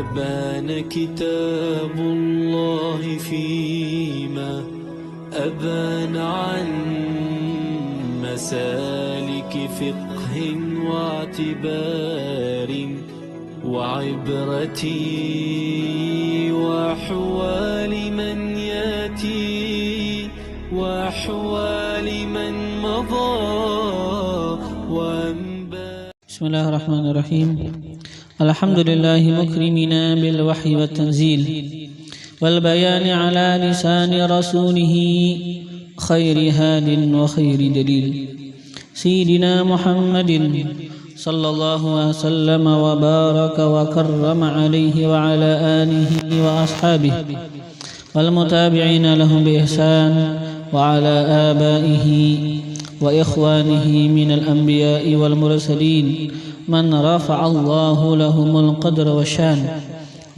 وبان كتاب الله فيما أبان عن مسالك فقه واعتبار وعبرتي وأحوال من ياتي وأحوال من مضى بسم الله الرحمن الرحيم. الحمد لله مكرمنا بالوحي والتنزيل والبيان على لسان رسوله خير هاد وخير دليل سيدنا محمد صلى الله وسلم وبارك وكرم عليه وعلى آله وأصحابه والمتابعين لهم بإحسان وعلى آبائه وإخوانه من الأنبياء والمرسلين من رفع الله لهم القدر والشان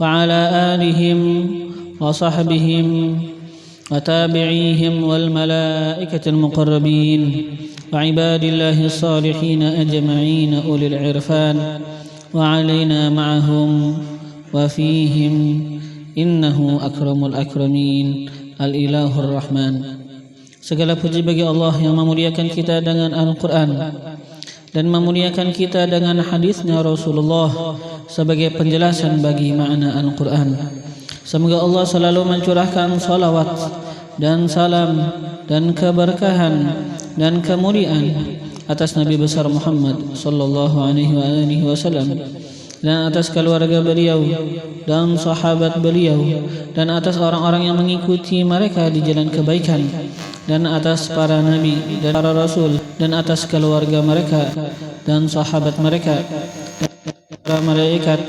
وعلى آلهم وصحبهم وتابعيهم والملائكة المقربين وعباد الله الصالحين أجمعين أولي العرفان وعلينا معهم وفيهم إنه أكرم الأكرمين الإله الرحمن. Segala puji bagi Allah yang memuliakan kita dengan Al-Quran dan memuliakan kita dengan hadisnya Rasulullah sebagai penjelasan bagi makna Al-Quran. Semoga Allah selalu mencurahkan salawat dan salam dan keberkahan dan kemuliaan atas Nabi besar Muhammad sallallahu alaihi wasallam dan atas keluarga beliau dan sahabat beliau dan atas orang-orang yang mengikuti mereka di jalan kebaikan dan atas para nabi dan para rasul dan atas keluarga mereka dan sahabat mereka dan para malaikat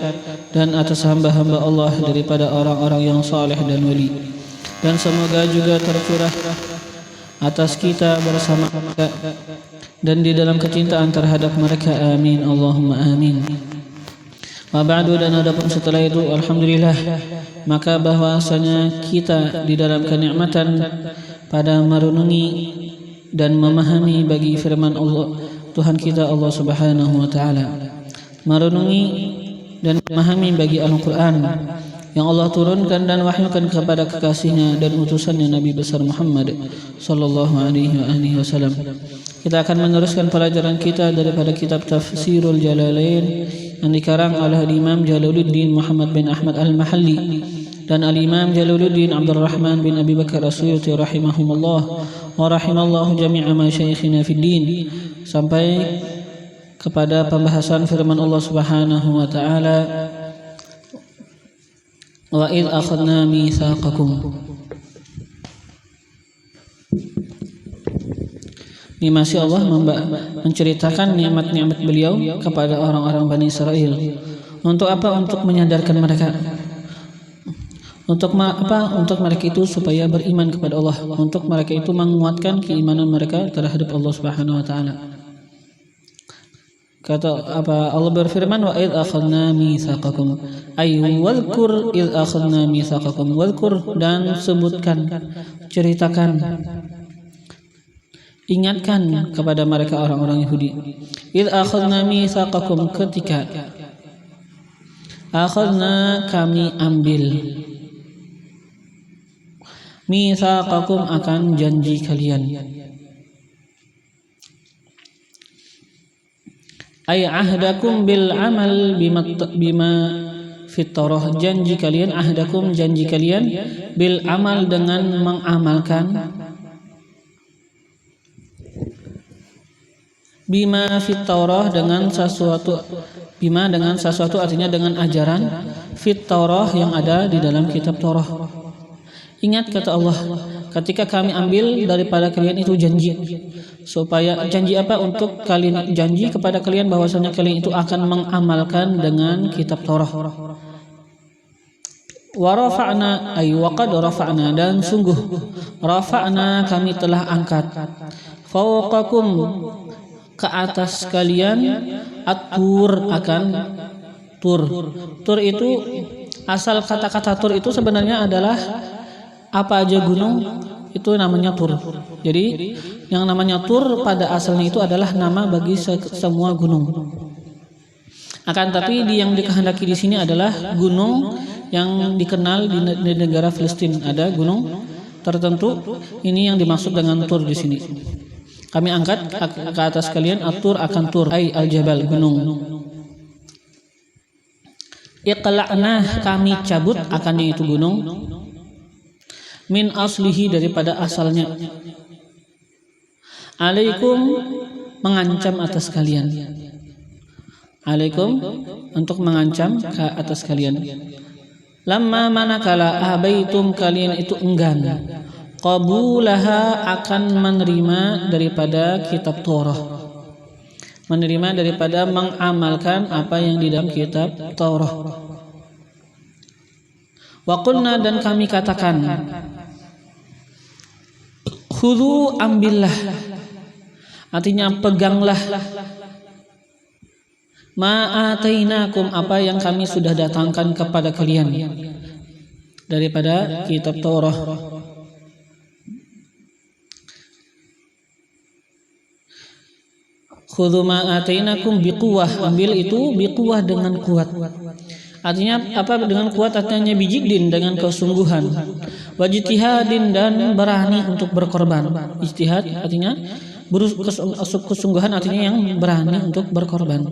dan atas hamba-hamba Allah daripada orang-orang yang saleh dan wali, dan semoga juga tercurah atas kita bersama mereka dan di dalam kecintaan terhadap mereka, amin Allahumma amin. Wa ba'du, dan adapun setelah itu, alhamdulillah, maka bahwasanya kita di dalam kenikmatan pada merenungi dan memahami bagi firman Allah Tuhan kita Allah Subhanahu wa taala, merenungi dan memahami bagi Al-Qur'an yang Allah turunkan dan wahyukan kepada kekasihnya dan utusannya Nabi besar Muhammad sallallahu alaihi wasallam. Kita akan meneruskan pelajaran kita daripada kitab Tafsirul Jalalain yang dikarang oleh Imam Jalaluddin Muhammad bin Ahmad Al-Mahalli dan Al-Imam Jalaluddin Abdul Rahman bin Abi Bakar As-Suyuti rahimahumullah wa rahimallahu jami'a masyayikhina fid din, sampai kepada pembahasan firman Allah Subhanahu wa taala, wa idh akhadna mitsaqakum. Ini masih Allah menceritakan nikmat-nikmat beliau kepada orang-orang Bani Israel. Untuk apa? Untuk menyadarkan mereka. Untuk apa? Untuk mereka itu supaya beriman kepada Allah. Untuk mereka itu menguatkan keimanan mereka terhadap Allah Subhanahu wa taala. Kata apa? Allah berfirman, wa idh akhadna mitsaqakum. Ay wadhkur idh akhadna mitsaqakum. Wadhkur, dan sebutkan, ceritakan, ingatkan kepada mereka orang-orang Yahudi. Idh akhadna mitsaqakum, ketika akhadna, kami ambil, mitsaqakum, akan janji kalian, ay ahdakum bil amal bima fit Taurah, janji kalian, ahdakum, janji kalian, bil amal, dengan mengamalkan, bima fit Taurah, dengan sesuatu, bima dengan sesuatu, artinya dengan ajaran, fit Taurah, yang ada di dalam kitab Taurah. Ingat, kata Allah, ketika kami ambil daripada kalian itu janji, supaya janji apa? Untuk kalian, janji kepada kalian bahwasanya kalian itu akan mengamalkan dengan kitab Taurah. Wa rafa'na, ay waqad rafa'na, dan sungguh rafa'na, kami telah angkat, fawqakum, ke atas kalian, at-tur, akan tur. Tur itu, asal kata-kata tur itu sebenarnya adalah apa aja gunung itu namanya tur. Jadi yang namanya tur pada asalnya itu adalah nama bagi semua gunung. Akan tapi yang dikehendaki di sini adalah gunung yang dikenal di negara Palestina. Ada gunung tertentu, ini yang dimaksud dengan tur di sini. Kami angkat ke atas kalian atur akan tur, ay al-jabal, gunung. Iqla'na, kami cabut akannya itu gunung, min aslihi, daripada asalnya. Alaikum, mengancam atas kalian. Alaikum, untuk mengancam ke atas kalian. Lamma manakala abaitum, kalian itu enggan, qabulaha, akan menerima daripada kitab Taurat, menerima daripada mengamalkan apa yang di dalam kitab Taurat. Wa qulna, dan kami katakan, khudhu, ambillah, artinya peganglah, ma'atainakum, apa yang kami sudah datangkan kepada kalian daripada kitab Taurat. Khudhu ma'atainakum biquwah, ambil itu biquwah, dengan kuat. Artinya apa dengan kuat? Artinya bijidin, dengan kesungguhan. Wajtihadin, dan berani untuk berkorban. Ijtihad artinya kesungguhan, artinya yang berani untuk berkorban.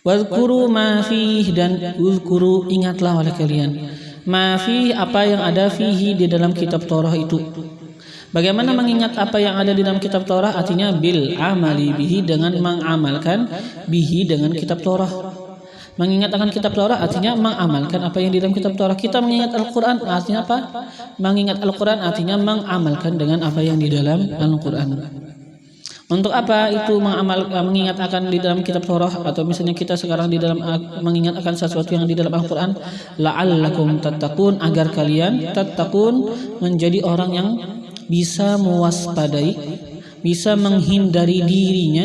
Wadhkuru ma fihi, dan uzkuru, ingatlah oleh kalian, ma fihi, apa yang ada fihi, di dalam kitab Taurat itu. Bagaimana mengingat apa yang ada di dalam kitab Taurat? Artinya bil amali bihi, dengan mengamalkan bihi, dengan kitab Taurat. Mengingat akan kitab Taurat artinya mengamalkan apa yang di dalam kitab Taurat. Kita mengingat Al-Quran artinya apa? Mengingat Al-Quran artinya mengamalkan dengan apa yang di dalam Al-Quran. Untuk apa itu mengingat akan di dalam kitab Taurat, atau misalnya kita sekarang di dalam mengingat akan sesuatu yang di dalam Al-Quran? La'allakum tattaqun, agar kalian tattaqun, menjadi orang yang bisa mewaspadai, bisa menghindari dirinya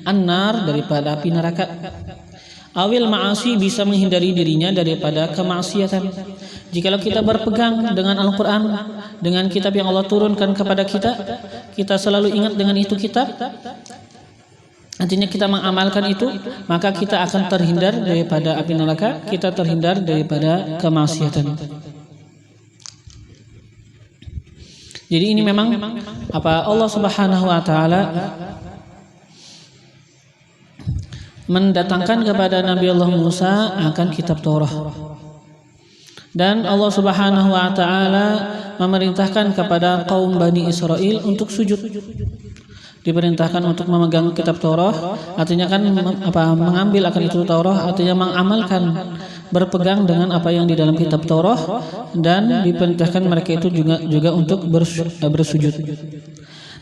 annar, daripada api neraka. Awil ma'asi, bisa menghindari dirinya daripada kemaksiatan. Jikalau kita berpegang dengan Al-Quran, dengan kitab yang Allah turunkan kepada kita, kita selalu ingat dengan itu kitab, artinya kita mengamalkan itu, maka kita akan terhindar daripada api neraka, kita terhindar daripada kemaksiatan. Jadi ini memang apa Allah Subhanahu wa taala mendatangkan kepada Nabi Allah Musa akan kitab Taurat. Dan Allah Subhanahu wa taala memerintahkan kepada kaum Bani Israel untuk sujud. Diperintahkan untuk memegang kitab Taurat, artinya kan mengambil akan itu Taurat, artinya mengamalkan, berpegang dengan apa yang di dalam kitab Taurat, dan diperintahkan mereka itu juga untuk bersujud.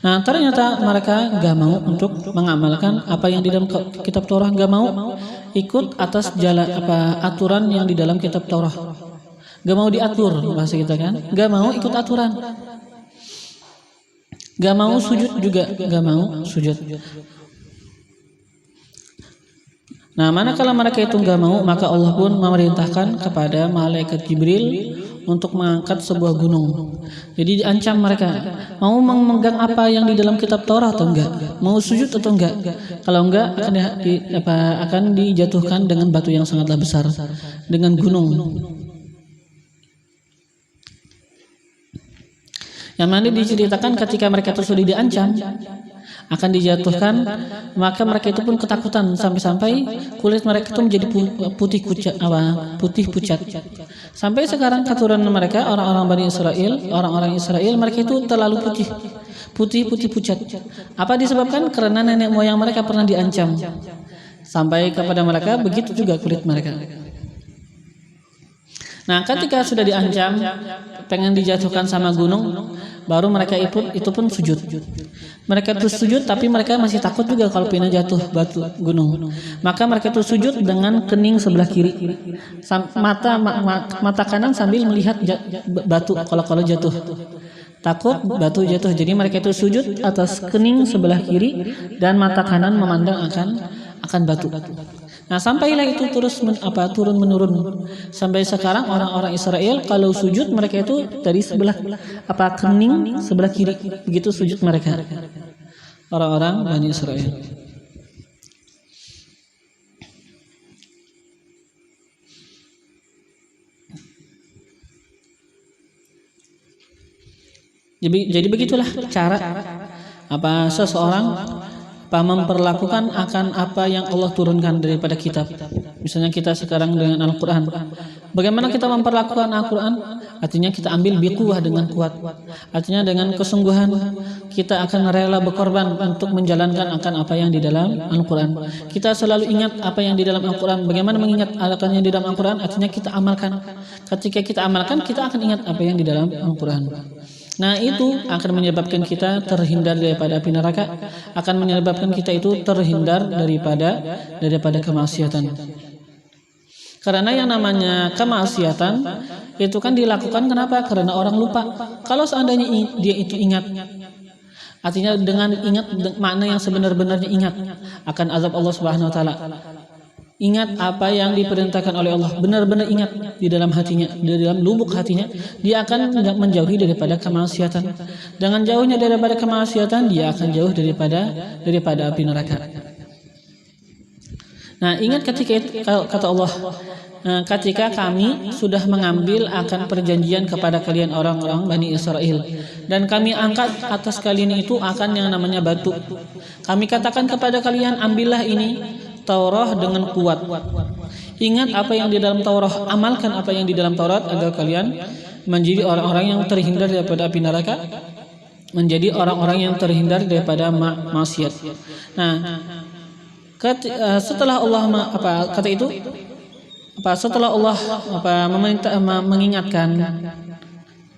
Nah, ternyata mereka gak mau untuk mengamalkan apa yang di dalam kitab Taurat, gak mau ikut atas jalan aturan yang di dalam kitab Taurat. Gak mau diatur, bahasa kita kan, gak mau ikut aturan. Gak mau sujud juga, gak mau sujud. Nah, manakala mereka itu gak mau, maka Allah pun memerintahkan kepada malaikat Jibril untuk mengangkat sebuah gunung. Jadi diancam mereka, mau memegang apa yang di dalam kitab Taurat atau enggak, mau sujud atau enggak. Kalau enggak akan dijatuhkan dengan batu yang sangatlah besar, dengan gunung. Yang mana diceritakan ketika mereka itu sudah diancam akan dijatuhkan, maka mereka itu pun ketakutan sampai-sampai kulit mereka itu menjadi putih pucat. Sampai sekarang keturunan mereka, orang-orang Bani Israel, orang-orang Israel, mereka itu terlalu putih pucat. Apa disebabkan? Karena nenek moyang mereka pernah diancam. Sampai kepada mereka begitu juga kulit mereka. Nah, ketika sudah diancam, pengen dijatuhkan sama gunung, baru mereka itu pun sujud. Mereka itu sujud, tapi mereka masih takut juga kalau pindah jatuh batu gunung. Maka mereka itu sujud dengan kening sebelah kiri, mata kanan sambil melihat batu kalau jatuh. Takut batu jatuh, jadi mereka itu sujud atas kening sebelah kiri dan mata kanan memandang akan batu. Nah, sampailah itu terus turun menurun sampai sekarang orang-orang Israel kalau sujud mereka itu dari sebelah kening sebelah kiri, begitu sujud mereka. Orang-orang Bani Israel. Jadi begitulah cara seseorang memperlakukan akan apa yang Allah turunkan daripada kitab. Misalnya kita sekarang dengan Al-Quran, bagaimana kita memperlakukan Al-Quran? Artinya kita ambil biquwah dengan kuat. Artinya dengan kesungguhan kita akan rela berkorban untuk menjalankan akan apa yang di dalam Al-Quran. Kita selalu ingat apa yang di dalam Al-Quran. Bagaimana mengingat akan yang di dalam Al-Quran? Artinya kita amalkan. Ketika kita amalkan, kita akan ingat apa yang di dalam Al-Quran. Nah, itu akan menyebabkan kita terhindar daripada api neraka, akan menyebabkan kita itu terhindar daripada kemaksiatan. Karena yang namanya kemaksiatan itu kan dilakukan kenapa? Karena orang lupa. Kalau seandainya dia itu ingat, artinya dengan ingat makna yang sebenar-benarnya ingat akan azab Allah Subhanahu wa taala. Ingat apa yang diperintahkan oleh Allah, benar-benar ingat di dalam hatinya, di dalam lubuk hatinya, dia akan menjauhi daripada kemaksiatan. Dengan jauhnya daripada kemaksiatan, dia akan jauh daripada api neraka. Nah, ingat ketika itu, kata Allah, ketika kami sudah mengambil akan perjanjian kepada kalian orang-orang Bani Israel, dan kami angkat atas kalian itu akan yang namanya batu. Kami katakan kepada kalian, ambillah ini Taurat dengan kuat. Ingat apa yang di dalam Taurat, amalkan apa yang di dalam Taurat agar kalian menjadi orang-orang yang terhindar daripada api neraka, menjadi orang-orang yang terhindar daripada maksiat. Nah, setelah Allah setelah Allah mengingatkan,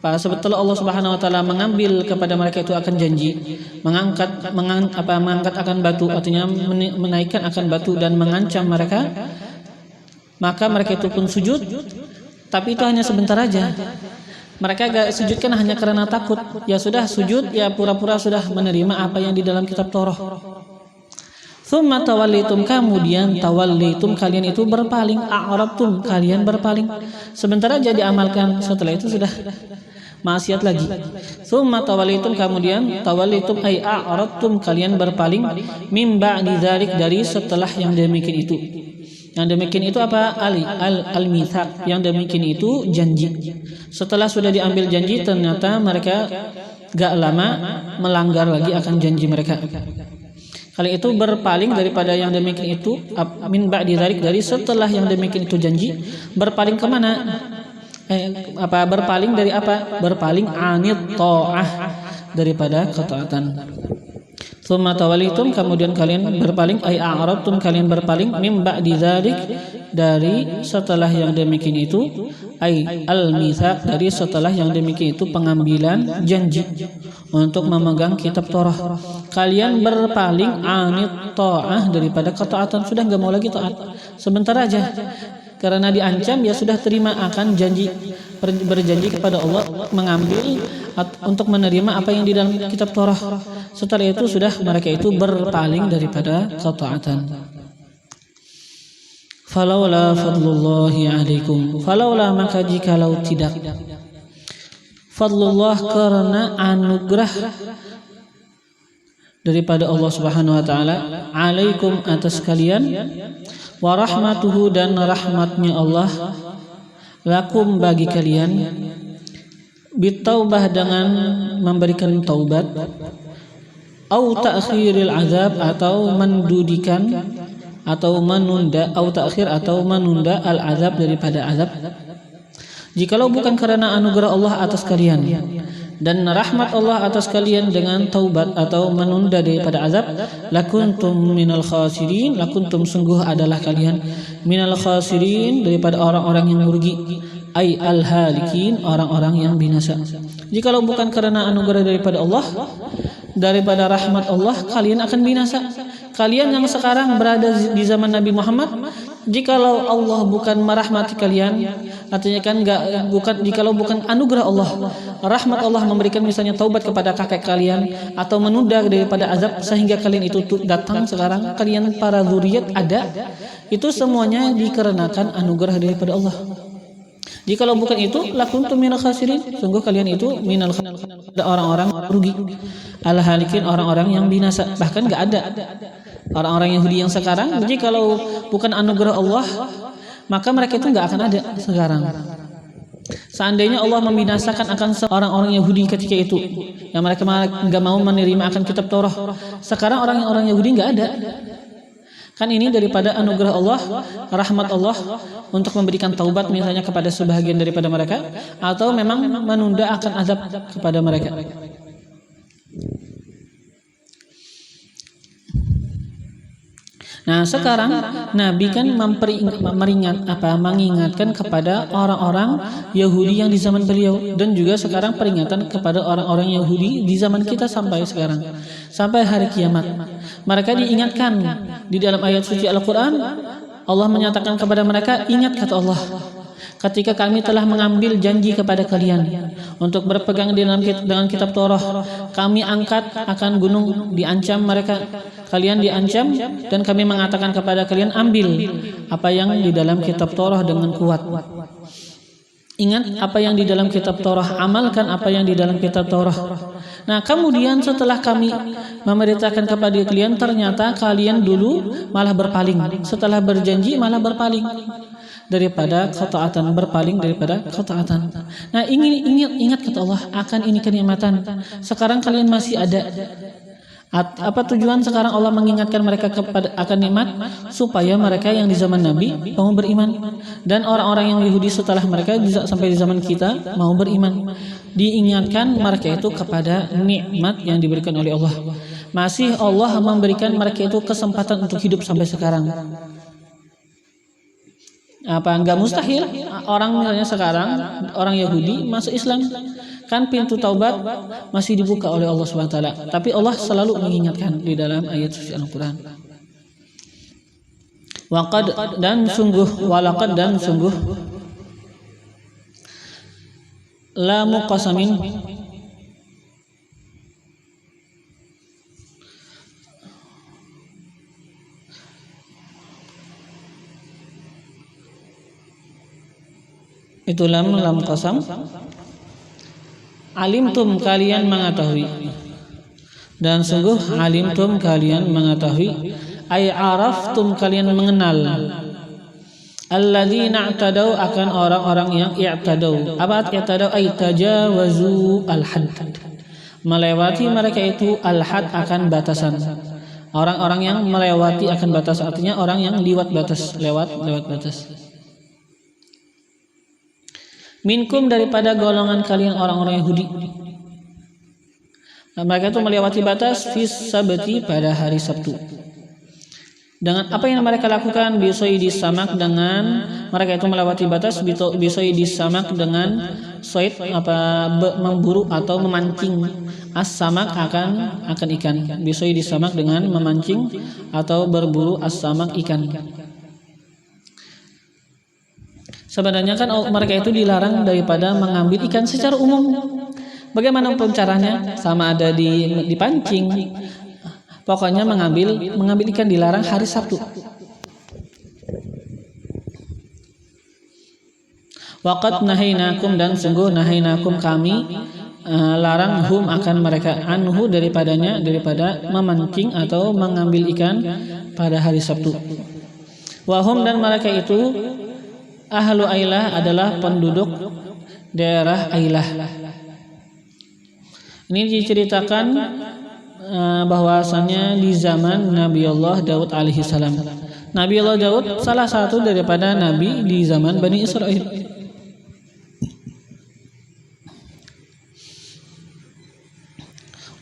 setelah Allah Subhanahu wa taala mengambil kepada mereka itu akan janji, mengangkat akan batu, artinya menaikkan akan batu dan mengancam mereka, maka mereka itu pun sujud, tapi itu hanya sebentar aja. Mereka gak sujudkan hanya karena takut. Ya sudah sujud, ya pura-pura sudah menerima apa yang di dalam kitab Taurat. Tsumma tawallitum, kemudian tawallitum, kalian itu berpaling, a'rabtum, kalian berpaling. Sebentar aja diamalkan, setelah itu sudah maksiat lagi. Tsumma tawallitum, kemudian tawallitum ay a'rabtum, kalian berpaling, mim ba'di dzalik, dari setelah yang demikian itu. Yang demikian itu apa? Al-mitsaq, yang demikian itu janji. Setelah sudah diambil janji, ternyata mereka gak lama melanggar lagi akan janji mereka. Kali itu berpaling daripada yang demikian itu, min ba'di dzalik, dari setelah yang demikian itu janji, berpaling kemana? Berpaling dari apa? Berpaling anit ta'ah, daripada ketaatan. Tsumma tawallitum, kemudian kalian berpaling, ay a'rabtum, kalian berpaling, min ba'di dzalik, dari setelah yang demikian itu, ay al-mitsaq, dari setelah yang demikian itu pengambilan janji untuk memegang kitab Taurat. Kalian berpaling anit ta'ah, daripada ketaatan, sudah enggak mau lagi taat. Sebentar aja. Karena diancam, ya sudah terima akan janji, berjanji kepada Allah mengambil untuk menerima apa yang di dalam kitab Taurat. Setelah itu sudah mereka itu berpaling daripada ketaatan. Falaula fadlullahi alaikum, falaula, maka jikalau tidak, fadlullah, karena anugerah daripada Allah Subhanahu wa taala, alaikum, atas kalian, wa rahmatuhu, dan rahmatnya Allah, lakum, bagi kalian, bitaubah, dengan memberikan taubat, au ta'khiril azab, atau mendudikan atau menunda, au ta'khir, atau menunda al azab, daripada azab. Jikalau bukan karena anugerah Allah atas kalian dan rahmat Allah atas kalian dengan taubat atau menunda daripada azab, lakuntum minal khasirin, lakuntum, sungguh adalah kalian, minal khasirin, daripada orang-orang yang merugi, ay al-halikin, orang-orang yang binasa. Jikalau bukan karena anugerah daripada Allah, daripada rahmat Allah, kalian akan binasa. Kalian yang sekarang berada di zaman Nabi Muhammad, Jikalau Allah bukan merahmati kalian, artinya kan jikalau bukan anugerah Allah, rahmat Allah memberikan misalnya taubat kepada kakek kalian atau menunda daripada azab sehingga kalian itu datang sekarang, kalian para zuriat ada, itu semuanya dikarenakan anugerah daripada Allah. Jikalau bukan itu, lakuntum minal khasirin, sungguh kalian itu minal orang-orang rugi, al-halikin, orang-orang yang binasa. Bahkan enggak ada orang-orang Yahudi yang sekarang, jikalau bukan anugerah Allah, maka mereka itu enggak akan ada sekarang. Seandainya Allah membinasakan akan orang-orang Yahudi ketika itu, yang mereka enggak mau menerima akan kitab Taurat, sekarang orang-orang Yahudi enggak ada. Kan ini daripada anugerah Allah, rahmat Allah untuk memberikan taubat misalnya kepada sebahagian daripada mereka, atau memang menunda akan azab kepada mereka. Nah, sekarang Nabi kan mengingatkan kepada orang-orang Yahudi yang di zaman beliau, dan juga sekarang peringatan kepada orang-orang Yahudi di zaman kita sampai sekarang, sampai hari kiamat. Mereka diingatkan di dalam ayat suci Al-Quran. Allah menyatakan kepada mereka, ingat kata Allah, ketika kami telah mengambil janji kepada kalian untuk berpegang dengan kitab Taurat, kami angkat akan gunung, diancam mereka, kalian diancam, dan kami mengatakan kepada kalian, ambil apa yang di dalam kitab Taurat dengan kuat. Ingat apa yang di dalam kitab Taurat, amalkan apa yang di dalam kitab Taurat. Nah, kemudian setelah kami memberitakan kepada kalian, ternyata kalian dulu malah berpaling. Setelah berjanji malah berpaling daripada ketaatan, berpaling daripada ketaatan. Nah, ingat kata Allah, akan ini kenikmatan. Sekarang kalian masih ada. Apa tujuan sekarang Allah mengingatkan mereka kepada akan nikmat? Supaya mereka yang di zaman Nabi mau beriman, dan orang-orang yang Yahudi setelah mereka sampai di zaman kita mau beriman. Diingatkan mereka itu kepada nikmat yang diberikan oleh Allah. Masih Allah memberikan mereka itu kesempatan untuk hidup sampai sekarang. Apa enggak mustahil orang misalnya sekarang orang Yahudi masuk Islam, kan pintu taubat masih dibuka oleh Allah Subhanahu wa taala. Tapi Allah selalu mengingatkan di dalam ayat suci Al-Qur'an. Waqad dan sungguh, walaqad dan sungguh, la muqasamin, itu lam qasam. Alimtum kalian mengetahui, dan sungguh alimtum kalian mengetahui, ay araftum kalian mengenal, alladzina i'tadau akan orang-orang yang i'tadau. Apa i'tadau? Ay tajawazu al-had, melewati mereka itu al-had akan batasan. Orang-orang yang melewati akan batas, artinya orang yang lewat batas, lewat batas. Minkum daripada golongan kalian orang-orang Yahudi. Mereka itu melewati batas fis sabti pada hari Sabtu. Dengan apa yang mereka lakukan? Bisoi disamak, dengan mereka itu melewati batas bisoi disamak dengan soid, memburu atau memancing as-samak akan ikan. Bisoi disamak dengan memancing atau berburu as-samak ikan. Sebenarnya kan mereka itu dilarang daripada mengambil ikan secara umum. Bagaimanapun caranya, sama ada dipancing, pokoknya mengambil ikan dilarang hari Sabtu. Waqad nahainakum, dan sungguh nahainakum kami larang hum akan mereka, anhu daripada memancing atau mengambil ikan pada hari Sabtu. Wahum, dan mereka itu ahlu Ailah adalah penduduk daerah Ailah. Ini diceritakan bahwasannya di zaman Nabi Allah Daud alaihi salam. Nabi Allah Daud salah satu daripada nabi di zaman Bani Israel.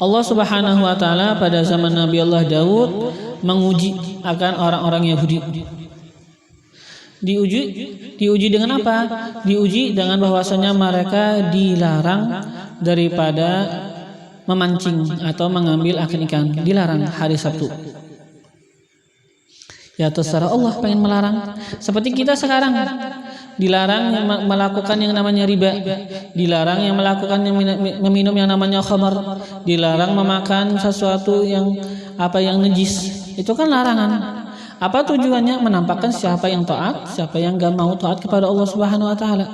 Allah Subhanahu wa taala pada zaman Nabi Allah Daud menguji akan orang-orang Yahudi. Diuji dengan apa? Diuji dengan bahwasanya mereka dilarang daripada memancing atau mengambil akan ikan, dilarang hari Sabtu. Ya terserah Allah pengen melarang. Seperti kita sekarang dilarang melakukan yang namanya riba, dilarang yang melakukan yang meminum yang namanya khamar, dilarang memakan sesuatu yang najis. Itu kan larangan. Apa tujuannya? Menampakkan siapa yang taat, siapa yang gak mau taat kepada Allah Subhanahu wa taala.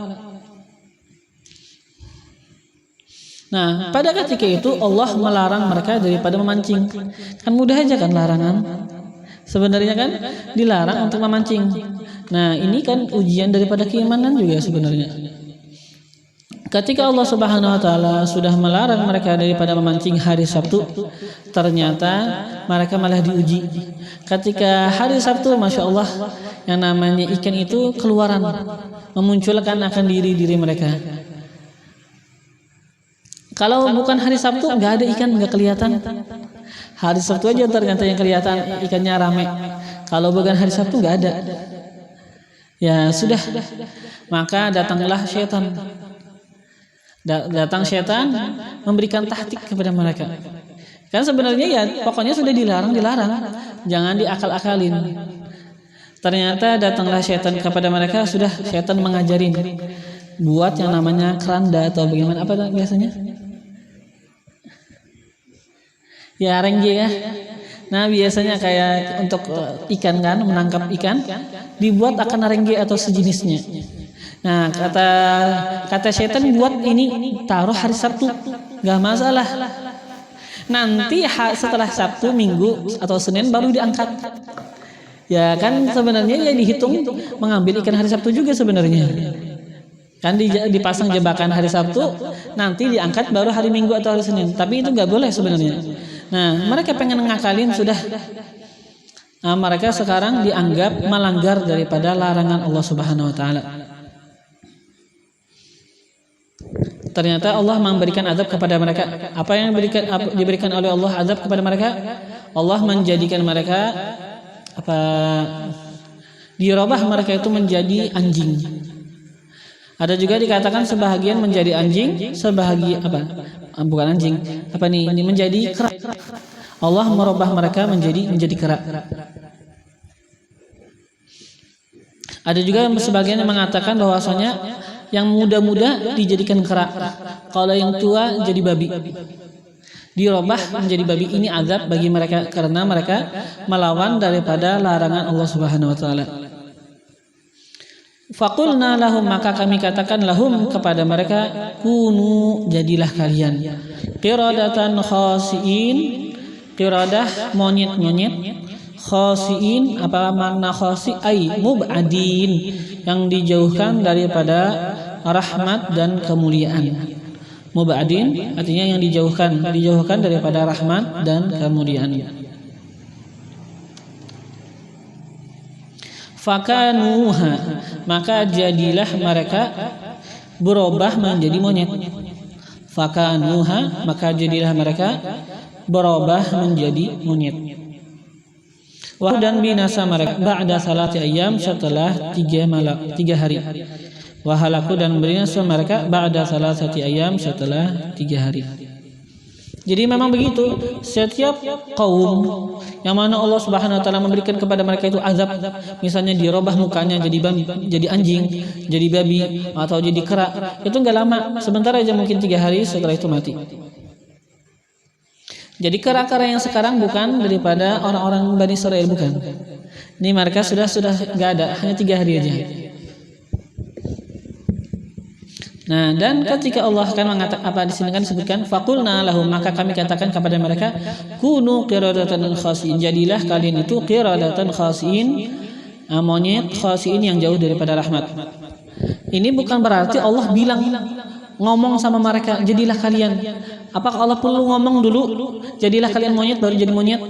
Nah, pada ketika itu Allah melarang mereka daripada memancing. Kan mudah aja kan larangan. Sebenarnya kan dilarang untuk memancing. Nah, ini kan ujian daripada keimanan juga sebenarnya. Ketika Allah Subhanahu wa taala sudah melarang mereka daripada memancing hari Sabtu, ternyata mereka malah diuji. Ketika hari Sabtu, Masya Allah, yang namanya ikan itu keluaran, memunculkan akan diri mereka. Kalau bukan hari Sabtu, nggak ada ikan, nggak kelihatan. Hari Sabtu aja ternyata yang kelihatan ikannya rame. Kalau bukan hari Sabtu nggak ada. Ya sudah, maka datanglah syaitan. Datang syaitan memberikan taktik kepada mereka. Kan sebenarnya ya pokoknya sudah dilarang. Jangan diakal-akalin. Ternyata datanglah syaitan kepada mereka, sudah syaitan mengajarin buat yang namanya keranda atau bagaimana apa biasanya? Ya rengge ya. Nah biasanya kayak untuk ikan kan, menangkap ikan dibuat akan rengge atau sejenisnya. Nah kata syaitan buat ini taruh hari Sabtu, nggak masalah. Nanti setelah Sabtu, Minggu atau Senin baru diangkat. Ya kan sebenarnya ya dihitung mengambil ikan hari Sabtu juga sebenarnya. Kan dipasang jebakan hari Sabtu, nanti diangkat baru hari Minggu atau hari Senin. Tapi itu nggak boleh sebenarnya. Nah, mereka pengen ngakalin sudah. Nah, mereka sekarang dianggap melanggar daripada larangan Allah Subhanahu wa taala. Ternyata Allah memberikan azab kepada mereka. Apa yang diberikan oleh Allah azab kepada mereka? Allah menjadikan mereka dirubah mereka itu menjadi anjing. Ada juga dikatakan sebahagian menjadi anjing, sebahagian bukan anjing. Ini menjadi kera. Allah merubah mereka menjadi kera. Ada juga sebagian yang mengatakan bahwasanya yang muda-muda dijadikan kera. Kalau yang tua jadi babi. Dirubah menjadi babi. Ini azab bagi mereka karena mereka melawan daripada larangan Allah Subhanahu wa taala. Faqulna lahum, maka kami katakan lahum kepada mereka, kunu, jadilah kalian qiradatan khasiin. Qiradah monyet-monyet, khasiin apa makna khasi? Ai mub'adin, yang dijauhkan daripada rahmat dan kemuliaan. Mub'adin artinya yang dijauhkan daripada rahmat dan kemuliaan. Fakanuha, maka jadilah mereka berubah menjadi monyet. Fakanuha, maka jadilah mereka berubah menjadi monyet. Dan binasa mereka ba'da salati ayyam, setelah 3 hari. Wahalaku, dan binasa mereka ba'da salati ayyam, setelah 3 hari. Jadi memang begitu, setiap kaum yang mana Allah Subhanahu wa taala memberikan kepada mereka itu azab, misalnya dirubah mukanya jadi anjing, jadi babi atau jadi kera, itu enggak lama, sebentar aja mungkin 3 hari, setelah itu mati. Jadi kera-kera yang sekarang bukan daripada orang-orang Bani Israil, bukan. Ini mereka sudah enggak ada, hanya 3 hari aja. Nah, dan ketika Allah akan mengatakan di sini kan disebutkan faqulna lahum, maka kami katakan kepada mereka, kunu qiradatan khasiin, jadilah kalian itu qiradatan khasiin, monyet khasiin yang jauh daripada rahmat. Ini bukan berarti Allah bilang ngomong sama mereka jadilah kalian. Apakah Allah perlu ngomong dulu jadilah kalian monyet baru jadi monyet?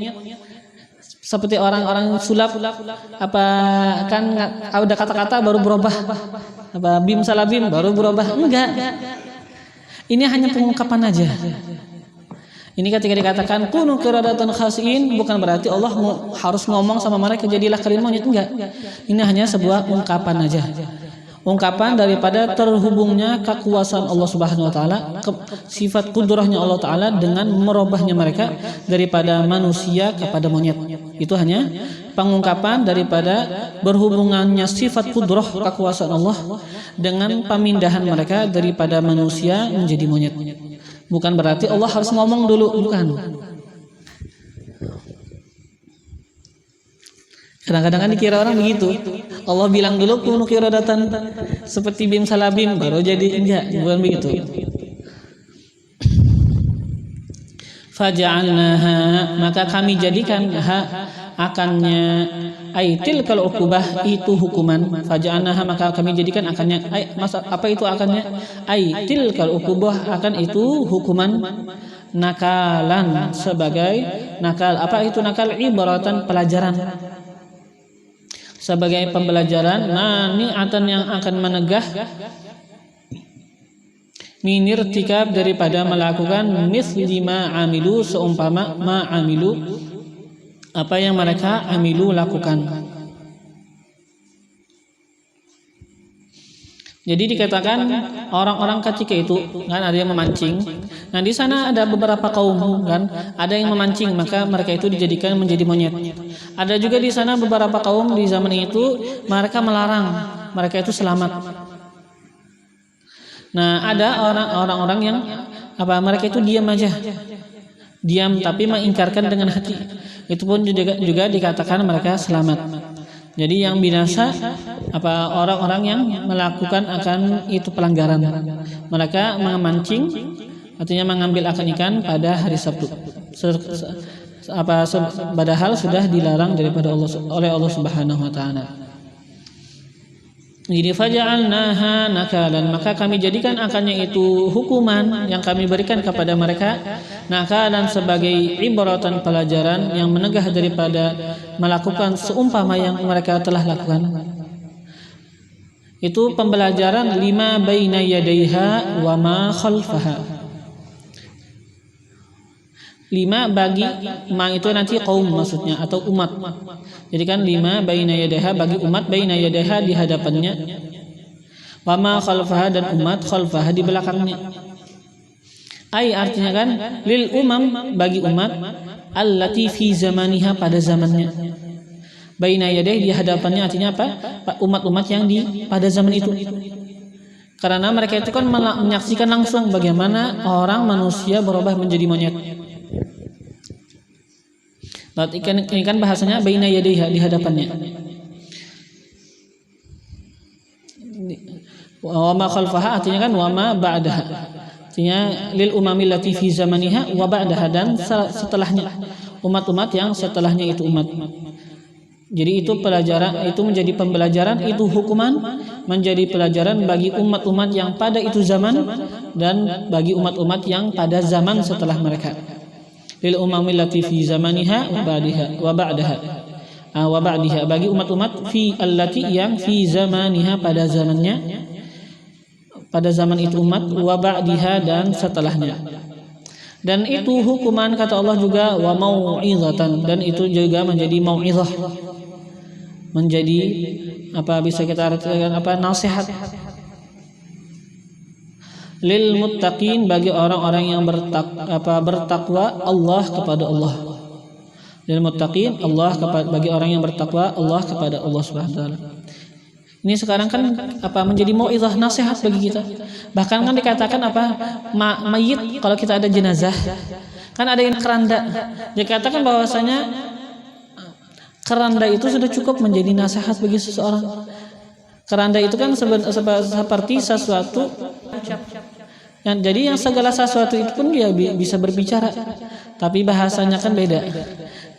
Seperti orang-orang sulap, kan udah kata-kata baru berubah, bim salah bim baru berubah, enggak. Ini hanya pengungkapan aja. Ini ketika dikatakan kunu qiradatan khasiin, bukan berarti Allah harus ngomong sama mereka jadilah kalian monyet, enggak. Ini hanya sebuah ungkapan aja. Ungkapan daripada terhubungnya kekuasaan Allah Subhanahu wa taala, sifat kudrahnya Allah taala dengan merubahnya mereka daripada manusia kepada monyet. Itu hanya pengungkapan daripada berhubungannya sifat kudrah kekuasaan Allah dengan pemindahan mereka daripada manusia menjadi monyet. Bukan berarti Allah harus ngomong dulu, bukan. Kadang-kadang kan dikira orang begitu. Allah bilang dulu kunu qiradatan seperti bim salabim baru jadi, enggak, bukan begitu. Faja'alnaha, maka kami jadikan akannya aitil kal uqubah, itu hukuman. Faja'alnaha, maka kami jadikan akannya apa itu akannya? Aitil kal uqubah, akan itu hukuman, nakalan sebagai nakal. Apa itu nakal? Ibaratan, pelajaran. Sebagai pembelajaran, mani'atan yang akan menegah, minirtikab daripada melakukan misli ma amilu, seumpama ma amilu, apa yang mereka amilu lakukan. Jadi dikatakan orang-orang ketika itu kan ada yang memancing. Nah di sana ada beberapa kaum kan, ada yang memancing, maka mereka itu dijadikan menjadi monyet. Ada juga di sana beberapa kaum di zaman itu mereka melarang, mereka itu selamat. Nah ada orang-orang yang mereka itu diam aja, diam tapi mengingkarkan dengan hati. Itu pun juga dikatakan mereka selamat. Jadi yang binasa orang-orang yang melakukan akan itu pelanggaran. Mereka memancing, artinya mengambil akan ikan pada hari Sabtu. Padahal sudah dilarang daripada oleh Allah Subhanahu wa taala. Jadi faja'alnaha nakalan, maka kami jadikan akannya itu hukuman yang kami berikan kepada mereka, nakalan sebagai ibaratan, pelajaran yang menegah daripada melakukan seumpama yang mereka telah lakukan. Itu pembelajaran lima baina yadaiha wa ma khalfaha. 5 bagi ma itu nanti kaum maksudnya atau umat. Jadi kan 5 baina yadaiha bagi umat, baina yadaiha di hadapannya, wa ma khalfaha dan umat khalfaha di belakangnya. Ai artinya kan lil umam bagi umat, allati fi zamaniha pada zamannya. Baina yadaihi di hadapannya artinya apa? Umat-umat yang pada zaman itu. Karena mereka itu kan menyaksikan langsung bagaimana orang manusia berubah menjadi monyet. Ini kan bahasanya baina yadaiha di hadapannya. Wa ma khalfaha artinya kan wa ma ba'daha. Artinya lil umamil lati fi zamaniha wa ba'daha, dan setelahnya, umat-umat yang setelahnya itu umat. Jadi itu pelajaran, itu menjadi pembelajaran, itu hukuman menjadi pelajaran bagi umat-umat yang pada itu zaman dan bagi umat-umat yang pada zaman setelah mereka. Lil umamil lati fi zamaniha wa ba'daha. Wa ba'daha bagi umat-umat fi allati yang fi zamaniha pada zamannya, pada zaman itu umat, wa ba'daha dan setelahnya. Dan itu hukuman kata Allah juga wa mau'izatan, dan itu juga menjadi mau'izah, menjadi bisa kita artikan nasihat lil muttaqin bagi orang-orang yang bertakwa Allah kepada Allah. Lil muttaqin Allah bagi orang yang bertakwa Allah kepada Allah Subhanahu wa taala. Ini sekarang kan menjadi mau'izah, nasihat bagi kita. Bahkan kan dikatakan mayit kalau kita ada jenazah, kan ada yang keranda. Dikatakan bahwasanya keranda itu sudah cukup menjadi nasihat bagi seseorang. Keranda itu kan seperti sesuatu yang jadi yang segala sesuatu itu pun dia bisa berbicara, tapi bahasanya kan beda.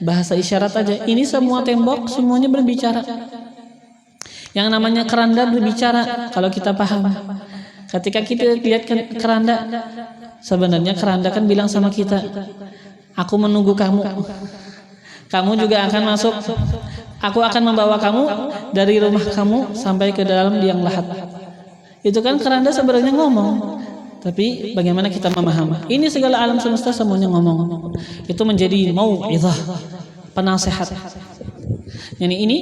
Bahasa isyarat aja. Ini semua tembok semuanya berbicara. Yang namanya keranda berbicara kalau kita paham. Ketika kita lihat keranda, sebenarnya keranda kan bilang sama kita, aku menunggu kamu. Kamu juga akan masuk. Aku akan membawa kamu dari rumah kamu sampai ke dalam liang lahat. Itu kan keranda sebenarnya ngomong. Tapi bagaimana kita memahami? Ini segala alam semesta semuanya ngomong. Itu menjadi mau'izah, penasehat. Ini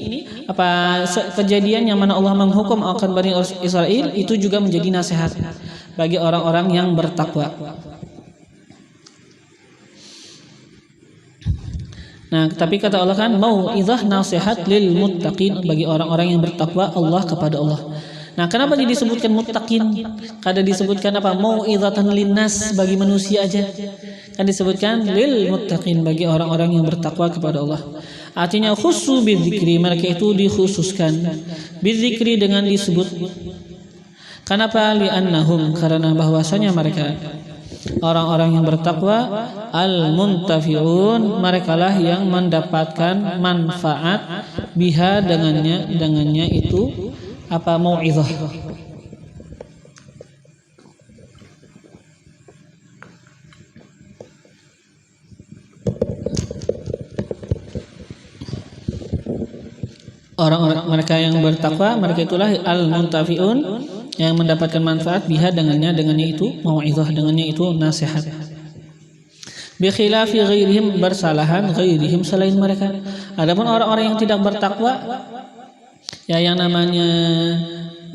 kejadian yang mana Allah menghukum akan Bani Israel itu juga menjadi nasihat bagi orang-orang yang bertakwa. Nah, tapi kata Allah kan mau'izah nasihat lil muttaqin, bagi orang-orang yang bertakwa Allah kepada Allah. Nah, kenapa disebutkan muttaqin? Kada disebutkan apa? Mau'izatan linnas, bagi manusia aja. Kan disebutkan lil muttaqin, bagi orang-orang yang bertakwa kepada Allah. Artinya khusus bidzikri, mereka itu dikhususkan bidzikri dengan disebut. Kenapa? Li'annahum, karena bahwasanya mereka orang-orang yang bertakwa al-muntafi'un, merekalah yang mendapatkan manfaat biha, dengannya itu apa? Mau'izah. Orang-orang mereka yang bertakwa, mereka itulah al-muntafi'un, yang mendapatkan manfaat biha, dengannya itu mau'izah, dengannya itu nasihat. Bi khilafi ghairihim, bersalahan ghairihim, selain mereka. Adapun orang-orang yang tidak bertakwa, ya yang namanya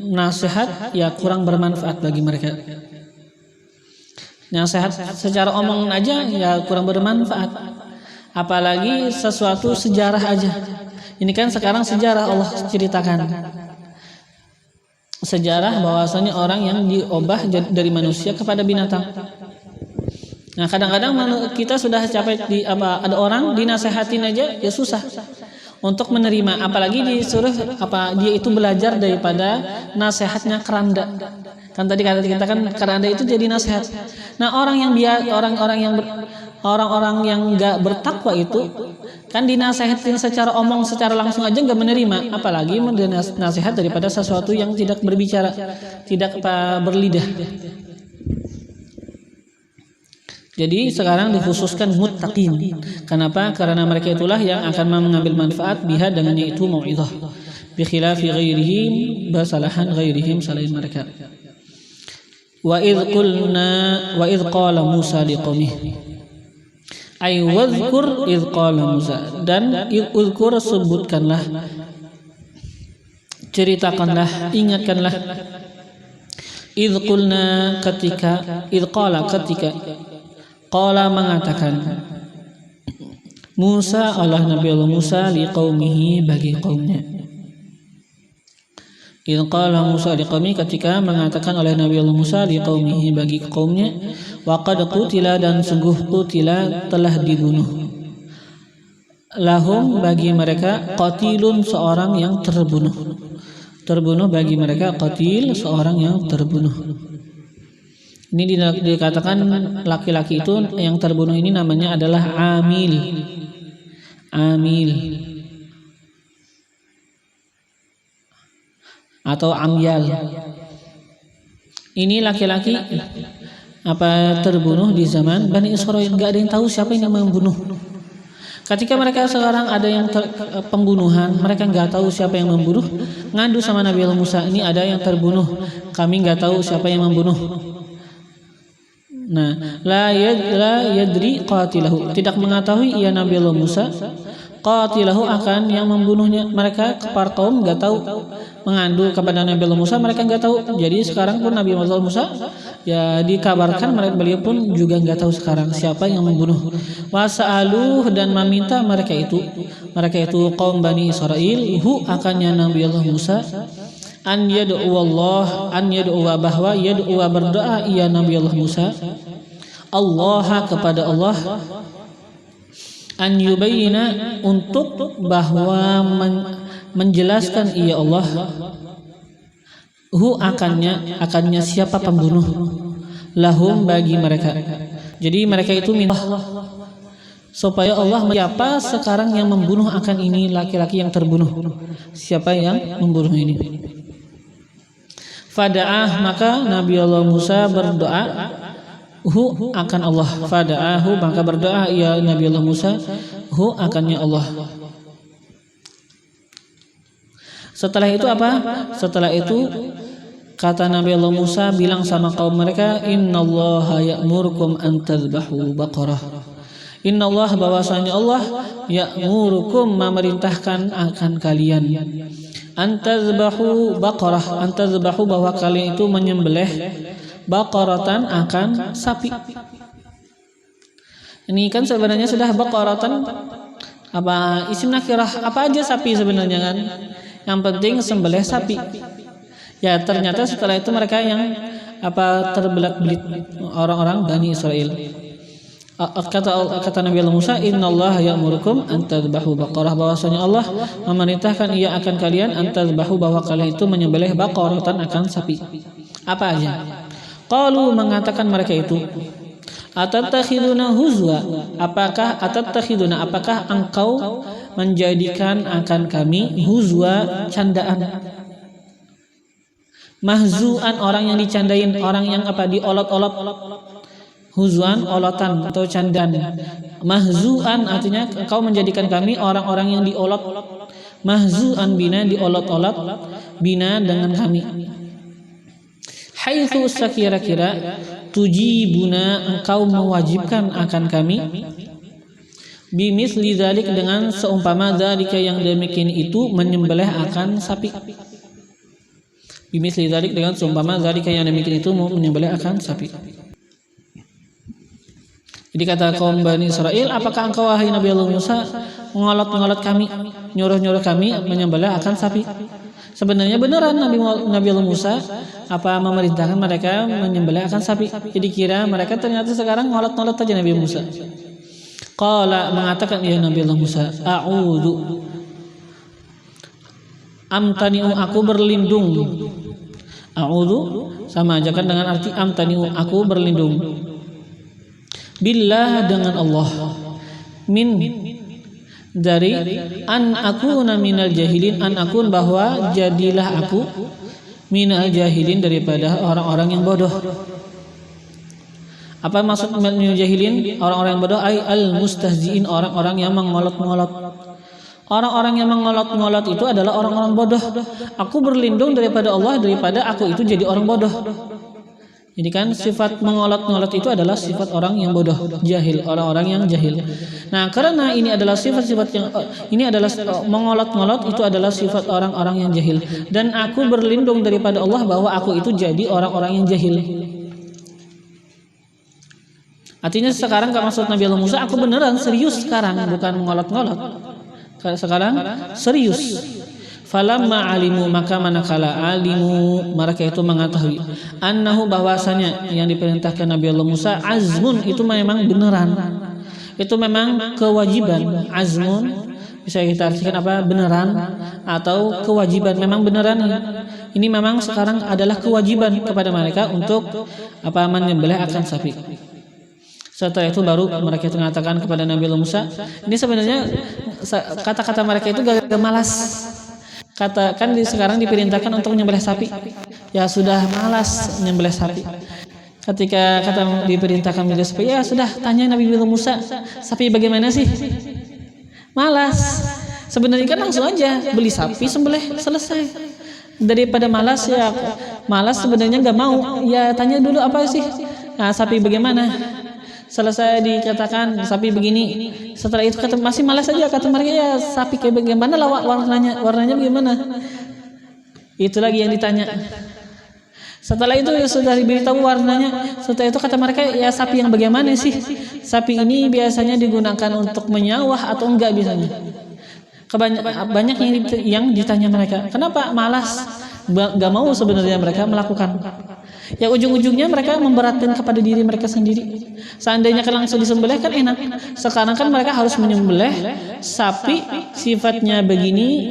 nasihat ya kurang bermanfaat bagi mereka. Nasihat secara omongan aja ya kurang bermanfaat, apalagi sesuatu sejarah aja. Ini kan sekarang sejarah Allah ceritakan. Sejarah bahwasanya orang yang diubah dari manusia kepada binatang. Nah, kadang-kadang kita sudah capek ada orang dinasehatin aja ya susah untuk menerima, apalagi disuruh dia itu belajar daripada nasihatnya keranda. Kan tadi kata kita kan keranda itu jadi nasihat. Nah, orang yang nggak bertakwa itu kan dinasehatin secara omong, secara langsung aja nggak menerima, apalagi nasihat daripada sesuatu yang tidak berbicara, tidak berlidah. Jadi sekarang dikhususkan muttaqin. Kenapa? Karena mereka itulah yang akan mengambil manfaat biha, dengannya itu mau'izah. Bi khilafi ghairihim, basalahan ghairihim, selain mereka. Wa idh qala Musa liqaumihi. Ay wadhkur idh qala Musa, dan udhkur, sebutkanlah, ceritakanlah, ingatkanlah. Idh qulna, ketika, idh qala, ketika qala, mengatakan Musa, Allah Nabi Allah Musa, liqaumihi, bagi kaumnya. Idh qala Musa liqaumihi, ketika mengatakan oleh Nabi Allah Musa liqaumihi, bagi kaumnya. Wa qad qutila, dan sungguh qutila, telah dibunuh. Lahum, bagi mereka, qatilun, seorang yang terbunuh. Terbunuh bagi mereka, qatil, seorang yang terbunuh. Ini dikatakan laki-laki itu yang terbunuh ini namanya adalah amil. Amil atau amyal. Ini laki-laki terbunuh di zaman Bani Israil. Gak ada yang tahu siapa yang membunuh. Ketika mereka sekarang ada yang pembunuhan, mereka nggak tahu siapa yang membunuh. Ngadu sama Nabi Allah Musa, ini ada yang terbunuh, kami nggak tahu siapa yang membunuh. Nah, la yadri qatilahu, tidak mengetahui ia Nabi Allah Musa qatilahu, akan yang membunuhnya. Mereka kepar kaum nggak tahu, mengadu kepada Nabi Allah Musa, mereka nggak tahu. Jadi sekarang pun Nabi Allah Musa ya dikabarkan beliau pun juga nggak tahu sekarang siapa yang membunuh. Wasa'aluh, dan meminta mereka itu kaum Bani Israil, akannya Nabi Allah Musa, an yad'u Allah, bahwa yad'u, berdoa ia Nabi Allah Musa, Allah, kepada Allah, an yubayyina, untuk bahwa menjelaskan ia Allah, akannya siapa pembunuh, lahum, bagi mereka. Jadi mereka itu minta supaya Allah siapa sekarang yang membunuh akan ini laki-laki yang terbunuh, siapa yang membunuh ini. Fada'ah, maka Nabi Allah Musa berdoa akan Allah. Fada'ahu, maka berdoa ya Nabi Allah Musa akannya Allah. Setelah itu apa? Setelah itu kata Nabi Allah Musa bilang sama kaum mereka, innallaha ya'murukum an tadhbahu baqarah. Innallaha, bahwasanya Allah, ya'murukum, memerintahkan akan kalian, antazbahu baqarah, antazbahu, bahwa kalian itu menyembelih, baqaratan, akan sapi. Ini kan sebenarnya sudah baqaratan Apa isim nakirah, apa aja sapi sebenarnya kan. Yang penting sembelih sapi. Ya ternyata setelah itu mereka yang terbelat-belit orang-orang Bani Israel. Kata Nabi Allah Musa, innallaha ya'murukum an tadhbahu baqarah, bahwasanya Allah memerintahkan ia akan kalian an tadhbahu, bahwa kalian itu menyembelih baqaratan akan sapi. Apa aja? Qalu, mengatakan mereka itu, atatakhiduna huzwa, apakah engkau menjadikan akan kami huzwa, candaan, mahzuan, orang yang dicandain, orang yang diolot-olot. Huzwan, olotan atau candaan. Mahzuan artinya engkau menjadikan kami orang-orang yang diolot. Mahzuan bina, diolot-olot, bina dengan kami. Haitsu sekira-kira tujibuna, engkau mewajibkan akan kami, bimisli dzalik, dengan seumpama dzalika, yang demikian itu, menyembelih akan sapi. Bimisli dzalik, dengan seumpama dzalika, yang demikian itu menyembelih akan sapi. Jadi kata kaum Bani Israel, apakah engkau wahai Nabi Allah Musa mengolot-ngolot kami, nyuruh-nyuruh kami menyembelih akan sapi? Sebenarnya beneran Nabi Allah Musa memerintahkan mereka menyembelih akan sapi. Jadi kira mereka ternyata sekarang ngolot-ngolot aja Nabi Musa. Qala, mengatakan ya Nabi Allah Musa, a'udzu, amtani'u, aku berlindung. A'udzu sama aja kan dengan arti amtani'u, aku berlindung. Billah, dengan Allah, min, dari an akuna minal jahilin, an akun, bahwa jadilah aku minal jahilin, daripada orang-orang yang bodoh. Apa maksud minal jahilin? Orang-orang yang bodoh, ay al mustahziin, orang-orang yang mengolot-ngolot. Orang-orang yang mengolot-ngolot itu adalah orang-orang bodoh. Aku berlindung daripada Allah, daripada aku itu jadi orang bodoh. Jadi kan sifat mengolot-ngolot itu adalah sifat orang yang bodoh, jahil, orang-orang yang jahil. Nah, karena ini adalah sifat-sifat yang mengolot-ngolot itu adalah sifat orang-orang yang jahil. Dan aku berlindung daripada Allah bahwa aku itu jadi orang-orang yang jahil. Artinya sekarang gak maksud Nabi Allah Musa, aku beneran serius sekarang, bukan mengolot-ngolot. Sekarang serius. Falamma alimu, maka manakala alimu, mereka itu mengetahui, annahu, bahwasanya yang diperintahkan Nabi Allah Musa, azmun, itu memang beneran, itu memang kewajiban. Azmun bisa kita artikan beneran atau kewajiban, memang beneran. Ini memang sekarang adalah kewajiban kepada mereka untuk menyembelih akan sapi. Setelah itu baru mereka itu mengatakan kepada Nabi Allah Musa, ini sebenarnya kata-kata mereka itu gak malas. Katakan sekarang diperintahkan untuk menyembelih sapi, ya sudah malas menyembelih sapi. Ketika diperintahkan menyembelih sapi, ya sudah, tanya Nabi Musa, sapi bagaimana sih? Malas. Sebenarnya kan langsung aja beli sapi, sembelih, selesai. Daripada malas, ya malas sebenarnya nggak mau, ya tanya dulu apa sih? Nah, sapi bagaimana? Selesai dikatakan sapi begini, setelah itu masih malas saja, kata mereka, ya sapi kayak bagaimana, warnanya bagaimana, itu lagi yang ditanya. Setelah itu ya sudah diberitahu warnanya, setelah itu kata mereka, ya sapi yang bagaimana sih? Sapi ini biasanya digunakan untuk menyawah atau enggak biasanya? Banyak yang ditanya mereka, kenapa malas, nggak mau sebenarnya mereka melakukan. Ya ujung-ujungnya mereka memberatkan kepada diri mereka sendiri. Seandainya kan langsung disembelih kan enak. Sekarang kan mereka harus menyembelih sapi sifatnya begini,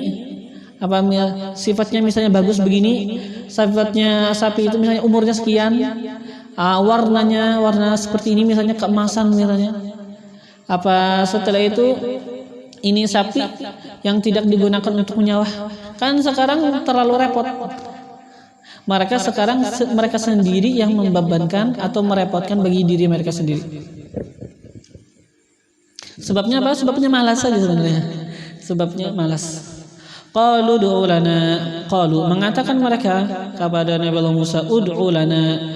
sifatnya misalnya bagus begini, sifatnya sapi itu misalnya umurnya sekian, warna seperti ini misalnya, keemasan misalnya. Setelah itu ini sapi yang tidak digunakan untuk menyawah. Kan sekarang terlalu repot. Mereka sendiri yang membebankan atau merepotkan bagi diri mereka sendiri. Sebabnya apa? Sebabnya malas saja sebenarnya. Sebabnya malas. Qalu ud'u lana, mengatakan mereka kepada Nabi Allah Musa, ud'u lana,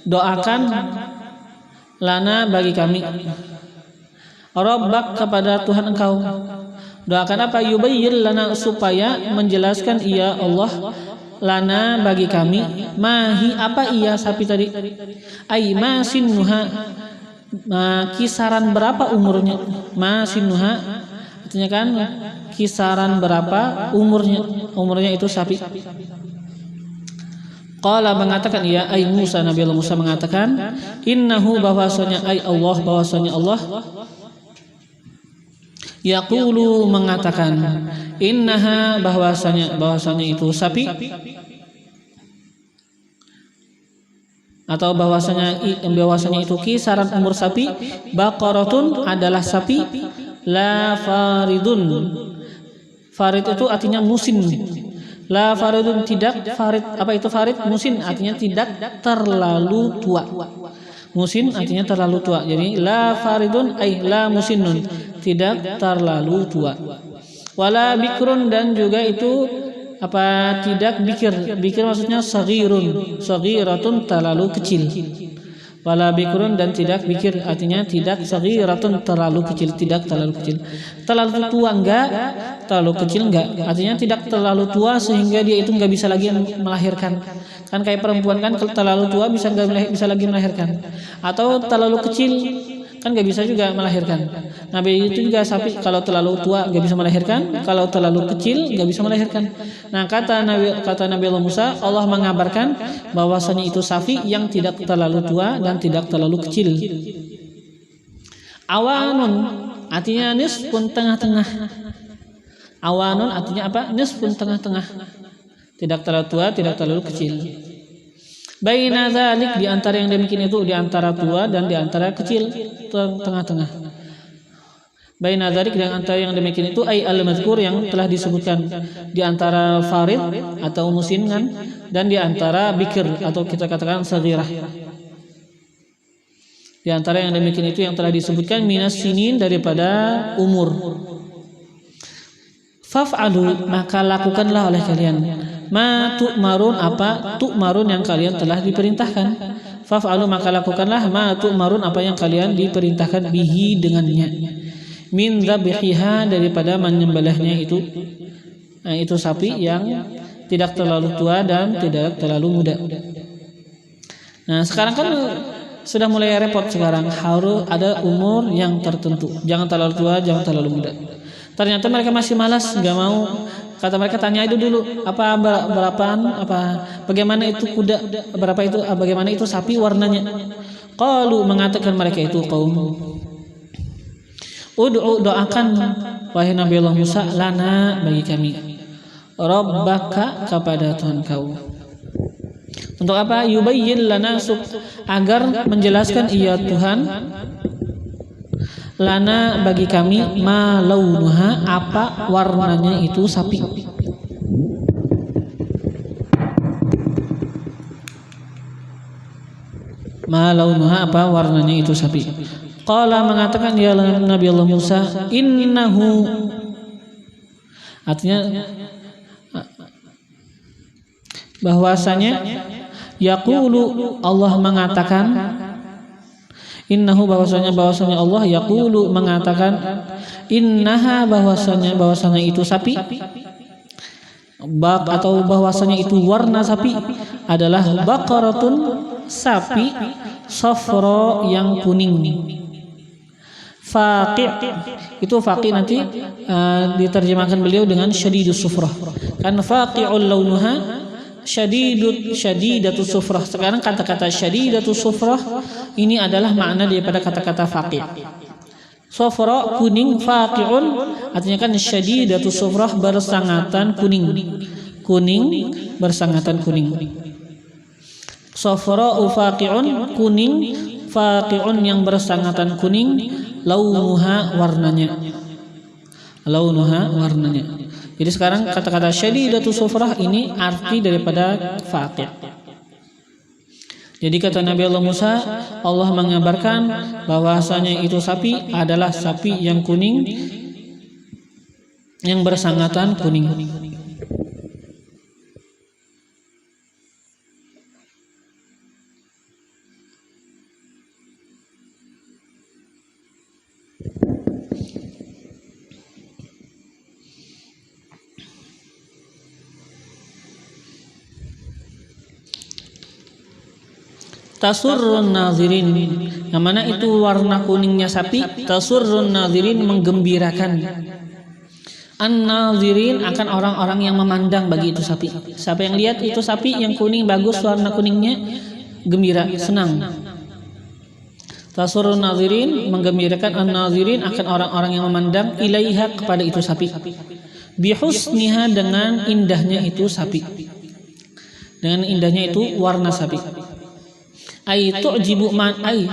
doakan lana bagi kami, Rabbak, kepada Tuhan engkau. Doakan apa? Yubayyin lana, supaya menjelaskan ia Allah, lana bagi kami, mahi, apa iya sapi tadi, ay masinnuha, kisaran berapa umurnya, masinnuha, Artinya kan kisaran berapa umurnya itu sapi. Qala mengatakan ya ai Musa, Nabi Allah Musa mengatakan innahu bahwasanya ai Allah, bahwasanya Allah yaqulu mengatakan innaha bahwasanya itu sapi, atau bahwasanya itu kisaran umur sapi, baqaratun adalah sapi, la faridun. Farid itu artinya musim. La faridun tidak farid. Apa itu farid? Musim artinya tidak terlalu tua. Musim artinya terlalu tua. Jadi la faridun ay la musinnun, tidak terlalu tua. Wala bikrun, dan juga itu apa tidak bikir. Bikir maksudnya saghirun, saghiratun terlalu kecil. Wala bikrun, dan tidak bikir artinya tidak saghiratun terlalu kecil, tidak terlalu kecil. Terlalu tua enggak, terlalu kecil enggak. Artinya tidak terlalu tua sehingga dia itu enggak bisa lagi melahirkan. Kan kayak perempuan kan kalau terlalu tua bisa lagi melahirkan. Atau terlalu kecil kan nggak bisa juga melahirkan. Nabi itu juga sapi kalau terlalu tua nggak bisa melahirkan, kalau terlalu kecil nggak bisa melahirkan. Nah kata Nabi Allah Musa, Allah mengabarkan bahwasanya itu sapi yang tidak terlalu tua dan tidak terlalu kecil. Awanun artinya nisfun, tengah-tengah. Awanun artinya apa? Nisfun, tengah-tengah. Tidak terlalu tua, tidak terlalu kecil. Baina dzalik, di antara yang demikian itu, di antara tua dan di antara kecil, tengah-tengah. Baina dzalik, di antara yang demikian itu ai al-mazkur, yang telah disebutkan, di antara farid atau musingan dan di antara bikir atau kita katakan saghirah. Di antara yang demikian itu yang telah disebutkan minas sinin, daripada umur. Faf'alu, maka lakukanlah oleh kalian ma tu'marun, apa tu'marun yang kalian telah diperintahkan. Faf'alu, maka lakukanlah ma tu'marun, apa yang kalian diperintahkan bihi, dengannya. Min dzabhiha, daripada menyembelihnya itu. Nah, itu sapi yang tidak terlalu tua dan tidak terlalu muda. Nah sekarang kan sudah mulai repot. Sekarang harus ada umur yang tertentu, jangan terlalu tua, jangan terlalu muda. Ternyata mereka masih malas, nggak mau. Kata mereka, tanya itu dulu, bagaimana itu kuda, bagaimana itu sapi warnanya. Qalu, mengatakan mereka itu kaum, ud'u, doakan wahai Nabi Allah Musa, lana, bagi kami, Rabbaka, kepada Tuhan kau. Untuk apa? Yubayyin lana, agar menjelaskan ia Tuhan, lana, bagi kami, ma launuha, apa warnanya itu sapi. Ma launuha, apa warnanya itu sapi. Qala, mengatakan ya Nabi Allah Musa, innahu, artinya bahwasanya yaqulu, Allah mengatakan, innahu, bahwasanya Allah yaqulu, mengatakan, innaha, bahwasanya itu sapi, atau bahwasanya itu warna sapi adalah baqaratun, sapi safra, yang kuning. Faqi', itu faqi nanti diterjemahkan beliau dengan syadidus sufrah. Kan faqi'ul launuha, syadidatu sufrah. Sekarang kata-kata syadidatu sufrah ini adalah makna daripada kata-kata faqih. Sufra, kuning, faqi'un artinya kan syadidatu sufrah, bersangatan kuning. Kuning, bersangatan kuning. Sufra faqi'un, kuning, faqi'un yang bersangatan kuning, launuha, warnanya. Launuha, warnanya. Jadi sekarang kata-kata syadidatu sufrah ini arti daripada faqih. Jadi kata Nabi Allah Musa, Allah mengabarkan bahwasanya itu sapi adalah sapi yang kuning, yang bersangatan kuning. Tasurrun nazirin, yang mana itu warna kuningnya sapi, tasurrun nazirin, menggembirakan. An-nazirin akan orang-orang yang memandang bagi itu sapi. Siapa yang lihat itu sapi yang kuning bagus, warna kuningnya, gembira, senang. Tasurun nazirin, menggembirakan an-nazirin akan orang-orang yang memandang ilaiha kepada itu sapi. Bihusniha, dengan indahnya itu sapi. Dengan indahnya itu warna sapi. Ai tu'jibu man ai.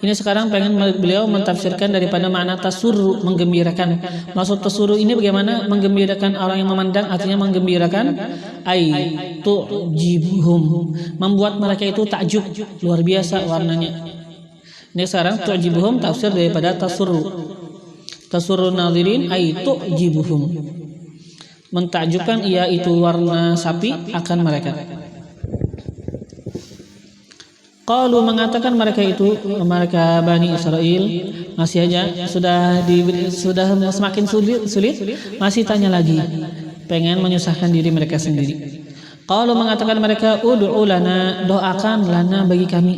Ini sekarang pengen beliau mentafsirkan daripada makna tasurru, menggembirakan. Maksud tasurru ini bagaimana? Menggembirakan orang yang memandang, artinya menggembirakan. Ai tu'jibuhum, membuat mereka itu takjub, luar biasa warnanya. Ini sekarang tu'jibuhum tafsir daripada tasurru. Tasurru nazirin ai tu'jibuhum, mentakjubkan ia itu warna sapi akan mereka. Qalu, mengatakan mereka itu, mereka Bani Israel, masih aja sudah semakin sulit, masih tanya lagi, pengen menyusahkan diri mereka sendiri. Qalu, mengatakan mereka, ud'u lana, doakan lana bagi kami,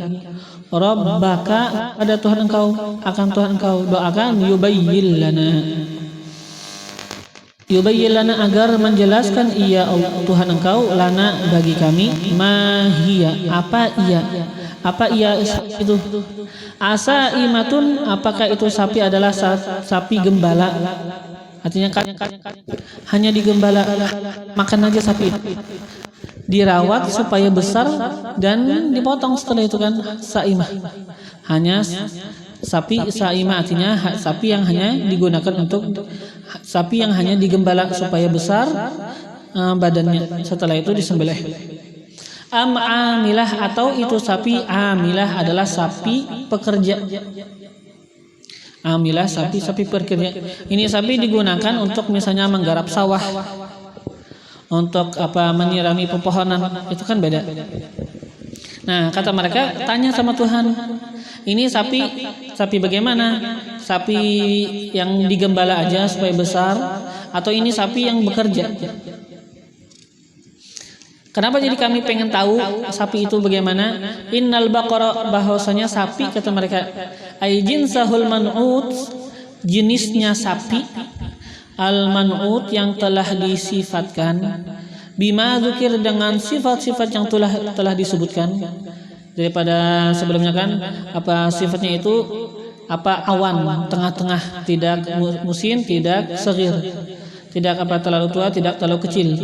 Rabbaka, ada Tuhan engkau, akan Tuhan engkau, doakan yubayyin lana agar menjelaskan ia Tuhan engkau, lana bagi kami, mahia, apa ia itu, asa imatun, apakah itu sapi adalah sapi gembala, artinya hanya digembala, makan aja sapi itu, dirawat supaya besar dan dipotong setelah itu kan, saimah, hanya sapi saimah, artinya sapi yang hanya digunakan untuk sapi yang hanya digembala supaya besar badannya, setelah itu disembelih. Amilah, atau itu sapi amilah adalah sapi pekerja. Amilah sapi pekerja. Ini sapi digunakan untuk misalnya menggarap sawah, untuk menyirami pepohonan, itu kan beda. Nah, kata mereka, tanya sama Tuhan, ini sapi bagaimana? Sapi yang digembala aja supaya besar, atau ini sapi yang bekerja? Kenapa jadi kami pengen tahu sapi itu bagaimana? Innal baqara, bahwasanya sapi, kata mereka, ai jinsahul man'ut, jenisnya sapi, al man'ut yang telah disifatkan, bima dzukir, dengan sifat-sifat yang telah disebutkan daripada sebelumnya kan, sifatnya itu awan, tengah-tengah, tidak musin, tidak saghir, tidak terlalu tua, tidak terlalu kecil.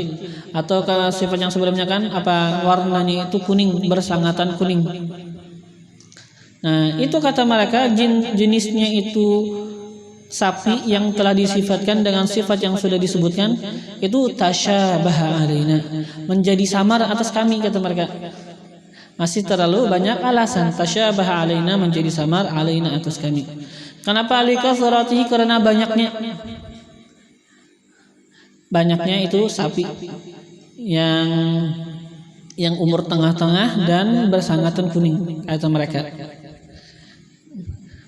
Atau sifat yang sebelumnya kan warnanya itu kuning, bersangatan kuning. Nah, itu kata mereka jenisnya itu sapi yang telah disifatkan dengan sifat yang sudah disebutkan, itu tasyabaha alaina, menjadi samar atas kami, kata mereka. Masih terlalu banyak alasan, tasyabaha alaina, menjadi samar alaina atas kami. Kenapa? Likasratihi, karena banyaknya itu sapi yang umur tengah-tengah dan bersangatan kuning, kata mereka.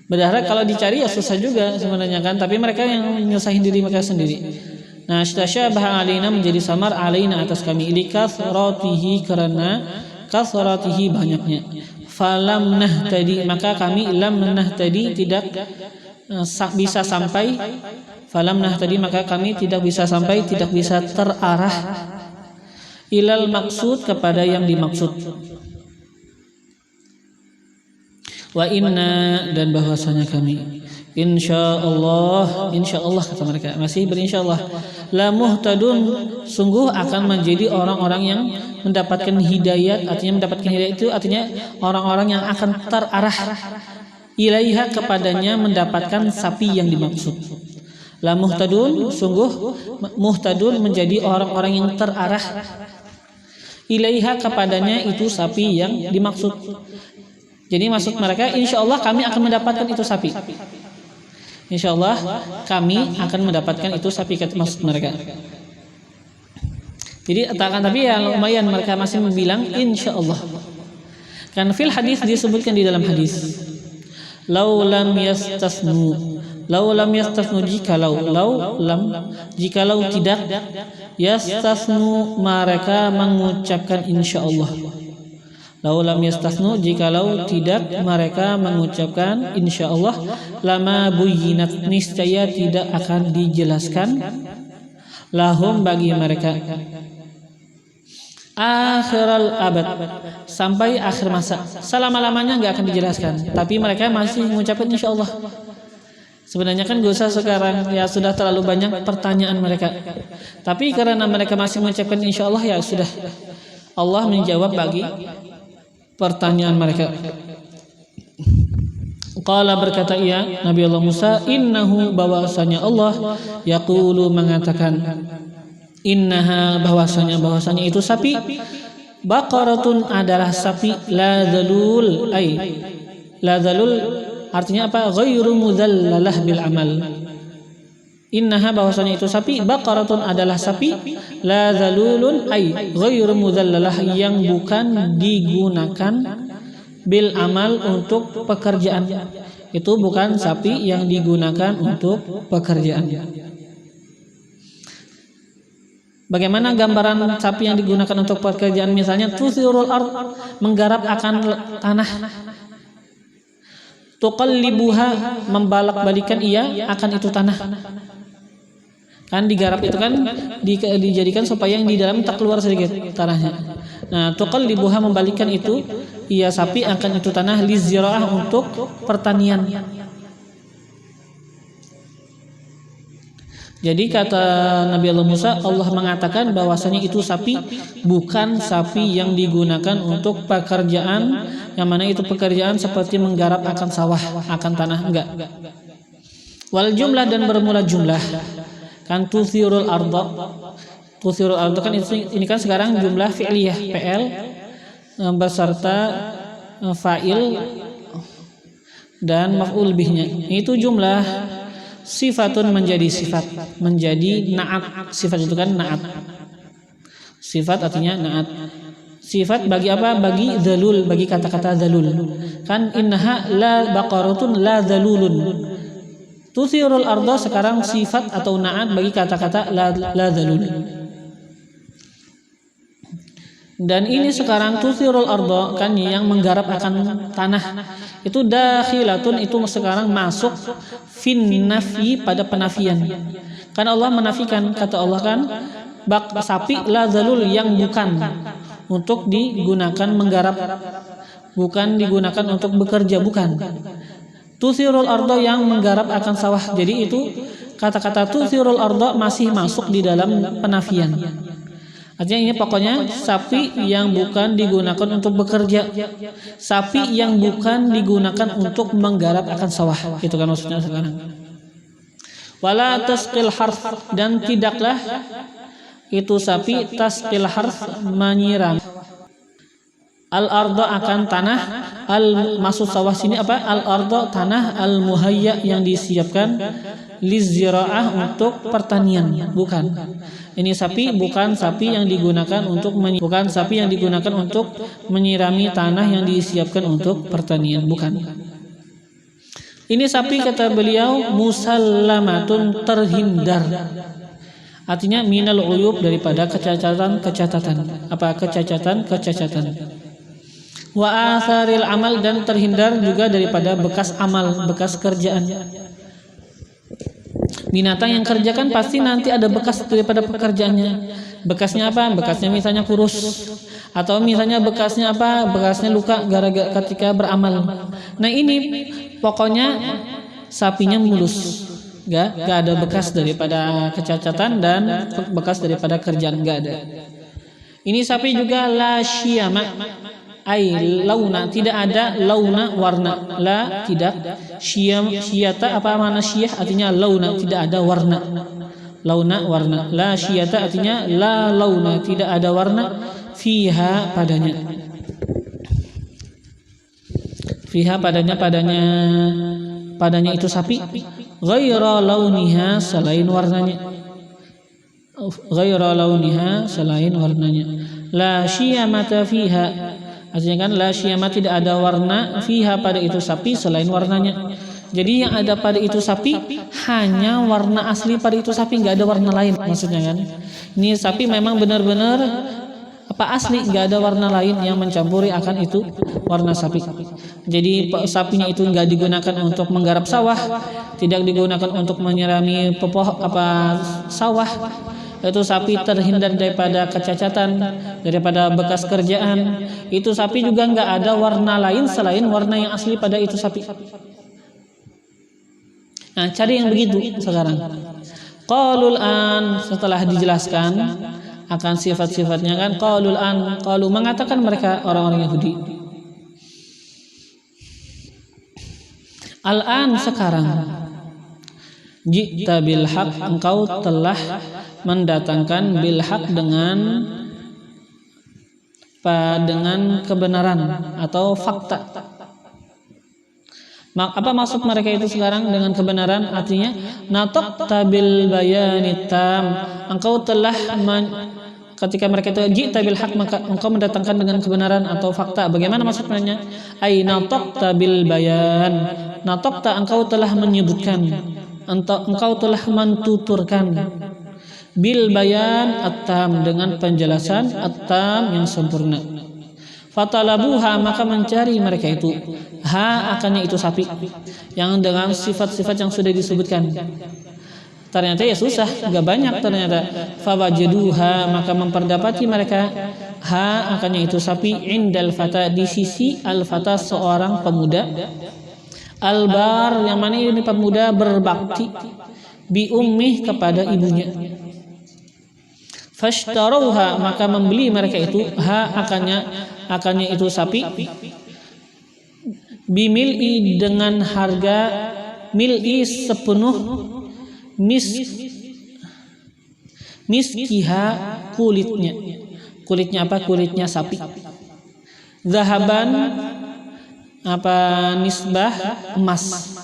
Berharap kalau dicari ya susah juga sebenarnya kan, tapi mereka yang nyusahin diri mereka sendiri. Nah, tasyabaha alaina, menjadi samar alaina atas kami, likasratihi, karena kasratihi, banyaknya. Falam nahtadi, maka kami lam nahtadi, tidak bisa sampai. Falam nahtadi, maka kami tidak bisa sampai, tidak bisa terarah, ilal maksud, kepada yang dimaksud. Wa inna, dan bahwasanya kami, insyaallah, kata mereka, masih berinsyaallah, la muhtadun, sungguh akan menjadi orang-orang yang mendapatkan hidayat. Artinya mendapatkan hidayat itu artinya orang-orang yang akan terarah ilaiha, kepadanya, mendapatkan sapi yang dimaksud. La muhtadun, sungguh muhtadun, menjadi orang-orang yang terarah ilaiha, kepadanya itu sapi yang dimaksud. Jadi maksud mereka, insyaallah kami akan mendapatkan itu sapi. Insyaallah kami akan mendapatkan itu sapi, kata maksud mereka. Jadi tapi ya lumayan mereka masih bilang insyaallah. Kan fil hadis disebutkan di dalam hadis, laulam yastasnu, jikalau tidak, yastasnu, mereka mengucapkan insyaallah. Laulam yastasnu, jikalau tidak mereka mengucapkan insyaallah, lama buyyinat, niscaya tidak akan dijelaskan, lahum bagi mereka akhiral abad, sampai akhir masa. Selama-lamanya nggak akan dijelaskan, tapi mereka masih mengucapkan insyaallah. Sebenarnya kan gak usah sekarang, ya sudah terlalu banyak pertanyaan mereka. Tapi karena mereka masih mengucapkan insyaallah, ya sudah, Allah menjawab bagi pertanyaan mereka. Qala, berkata ia Nabi Allah Musa, innahu, bahwasanya Allah, yaqulu, mengatakan, innaha, bahwasanya itu sapi, baqaratun, adalah sapi, la dzalul, la dzalul artinya apa? Ghairu mudzallalah bil amal. Innaha, bahwasanya itu sapi, baqaratun, adalah sapi, la dzalulun, ghairu mudzallalah, yang bukan digunakan bil amal, untuk pekerjaan. Itu bukan sapi yang digunakan untuk pekerjaan. Bagaimana gambaran sapi yang digunakan untuk pekerjaan? Misalnya tusirul ard, menggarap akan tanah. Tuqallibuha, membalak-balikan ia akan itu tanah. Kan digarap itu kan dijadikan supaya yang di dalam tak keluar sedikit tanahnya. Nah, tuqallibuha, membalikkan itu ia sapi akan itu tanah, liziraah, untuk pertanian. Jadi kata Nabi Allah Musa, Allah mengatakan bahwasanya itu sapi bukan sapi yang digunakan untuk pekerjaan, yang mana itu pekerjaan seperti menggarap akan sawah, akan tanah, enggak. Wal jumlah, dan bermula jumlah. Kan tuthirul arda. Tuthirul arda kan ini kan sekarang jumlah fi'liyah, PL beserta fa'il dan maf'ul bihnya. Itu jumlah. Sifatun, menjadi sifat, menjadi na'at. Sifat itu kan na'at. Sifat artinya na'at. Sifat bagi apa? Bagi dzalul, bagi kata-kata dzalul. Kan innaha la baqaratun la dzalulun. Tuthirul arda sekarang sifat atau na'at bagi kata-kata la dzalul. Dan ini sekarang tuthirul arda kan yang menggarap akan tanah. Itu dakhilatun, itu sekarang masuk fin nafi, pada penafian. Kan Allah menafikan, kata Allah kan sapi la dzalul, yang bukan untuk digunakan menggarap, bukan digunakan untuk bekerja, bukan. Tuthirul arda, yang menggarap akan sawah. Jadi itu kata-kata tuthirul arda masih masuk di dalam penafian. Artinya ini pokoknya sapi yang bukan digunakan untuk bekerja, sapi yang bukan digunakan untuk menggarap akan sawah. Itu kan maksudnya sekarang. Wala tasqil harth, dan tidaklah itu sapi tasqil harth, menyiram al-arda, akan tanah. Maksud sawah sini apa? Al-arda, tanah, al-muhayya, yang disiapkan, liziraah, untuk pertanian, bukan. Ini sapi bukan sapi yang digunakan untuk menyirami tanah yang disiapkan untuk pertanian, bukan. Ini sapi, kata beliau, musallamatun, terhindar. Artinya minal uyub, daripada kecacatan. Apa kecacatan? Wa atharil amal, dan terhindar juga daripada bekas amal, bekas kerjaan. Binatang yang kerjakan pasti nanti ada bekas daripada pekerjaannya. Bekasnya apa? Bekasnya misalnya kurus, atau misalnya bekasnya apa? Bekasnya luka gara-gara ketika beramal. Nah ini pokoknya sapinya mulus, gak ada bekas daripada kecacatan dan bekas daripada kerjaan, gak ada. Ini sapi juga la syiyama, launa, tidak ada launa, warna. La, tidak. Syiyata, apa mana syiyah? Artinya launa, tidak ada warna. Launa, warna. La syiyata, artinya la launa, tidak ada warna. Fiha, padanya. Fiha, padanya itu sapi. Ghaira launiha, selain warnanya. Ghaira launiha, selain warnanya. La syiyamata fiha, artinya kan la syiyama, tidak ada warna, fiha, pada itu sapi, selain warnanya. Jadi yang ada pada itu sapi hanya warna asli pada itu sapi, nggak ada warna lain, maksudnya kan. Ini sapi memang benar-benar apa asli, nggak ada warna lain yang mencampuri akan itu warna sapi. Jadi sapinya itu nggak digunakan untuk menggarap sawah, tidak digunakan untuk menyirami sawah, itu sapi terhindar daripada kecacatan, daripada bekas kerjaan. Itu sapi juga nggak ada warna lain selain warna yang asli pada itu sapi. Nah, cari yang begitu sekarang. Qalul an, setelah dijelaskan akan sifat-sifatnya kan, qalul an, qalu mengatakan mereka orang-orang Yahudi. Al-an, sekarang, ji'ta bil haq, engkau telah mendatangkan bil haq dengan kebenaran atau fakta. Apa maksud mereka itu sekarang dengan kebenaran? Artinya nataqta bil bayani tam, engkau telah ketika mereka itu ji'ta bil haq, maka engkau mendatangkan dengan kebenaran atau fakta. Bagaimana maksudnya? Ai nataqta bil bayan, nataqta, engkau telah menyebutkan, engkau telah mentuturkan, bil bayan at-tam, dengan penjelasan at-tam yang sempurna. Fatalabuha, maka mencari mereka itu, ha akannya itu sapi yang dengan sifat-sifat yang sudah disebutkan. Ternyata ya susah, gak banyak ternyata. Fawajaduha, maka memperdapati mereka, ha akannya itu sapi, indal fata, di sisi al-fata, seorang pemuda, albar, yang mana ini pemuda berbakti, bi ummih, kepada ibunya. Fashtaruha, maka membeli mereka itu, ha akannya itu sapi, bimil'i, dengan harga mil'i, sepenuh miskiha, kulitnya apa? Kulitnya sapi. Zahaban, apa? Nisbah emas.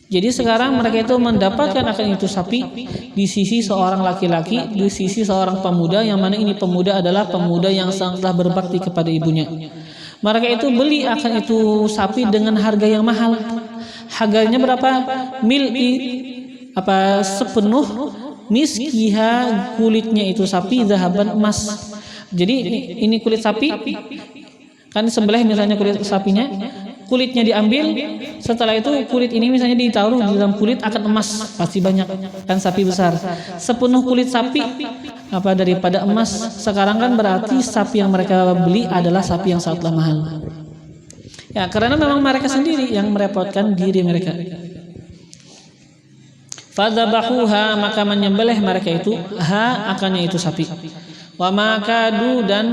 Jadi sekarang mereka itu mendapatkan akan itu sapi di sisi seorang laki-laki, di sisi seorang pemuda, yang mana ini pemuda adalah pemuda yang sangatlah berbakti kepada ibunya. Mereka itu beli akan itu sapi dengan harga yang mahal. Harganya berapa? Mil'i, apa? Sepenuh miskiha, kulitnya itu sapi, zahaban, emas. Jadi ini kulit sapi kan sembelih, misalnya kulit sapinya, kulitnya diambil, setelah itu kulit ini misalnya ditaruh di dalam kulit akan emas, pasti banyak kan, sapi besar. Sepenuh kulit sapi apa daripada emas. Sekarang kan berarti sapi yang mereka beli adalah sapi yang sangatlah mahal. Ya, karena memang mereka sendiri yang merepotkan diri mereka. Fadzabahuha, maka menyembelih mereka itu, ha akannya itu sapi. Wa makadu, dan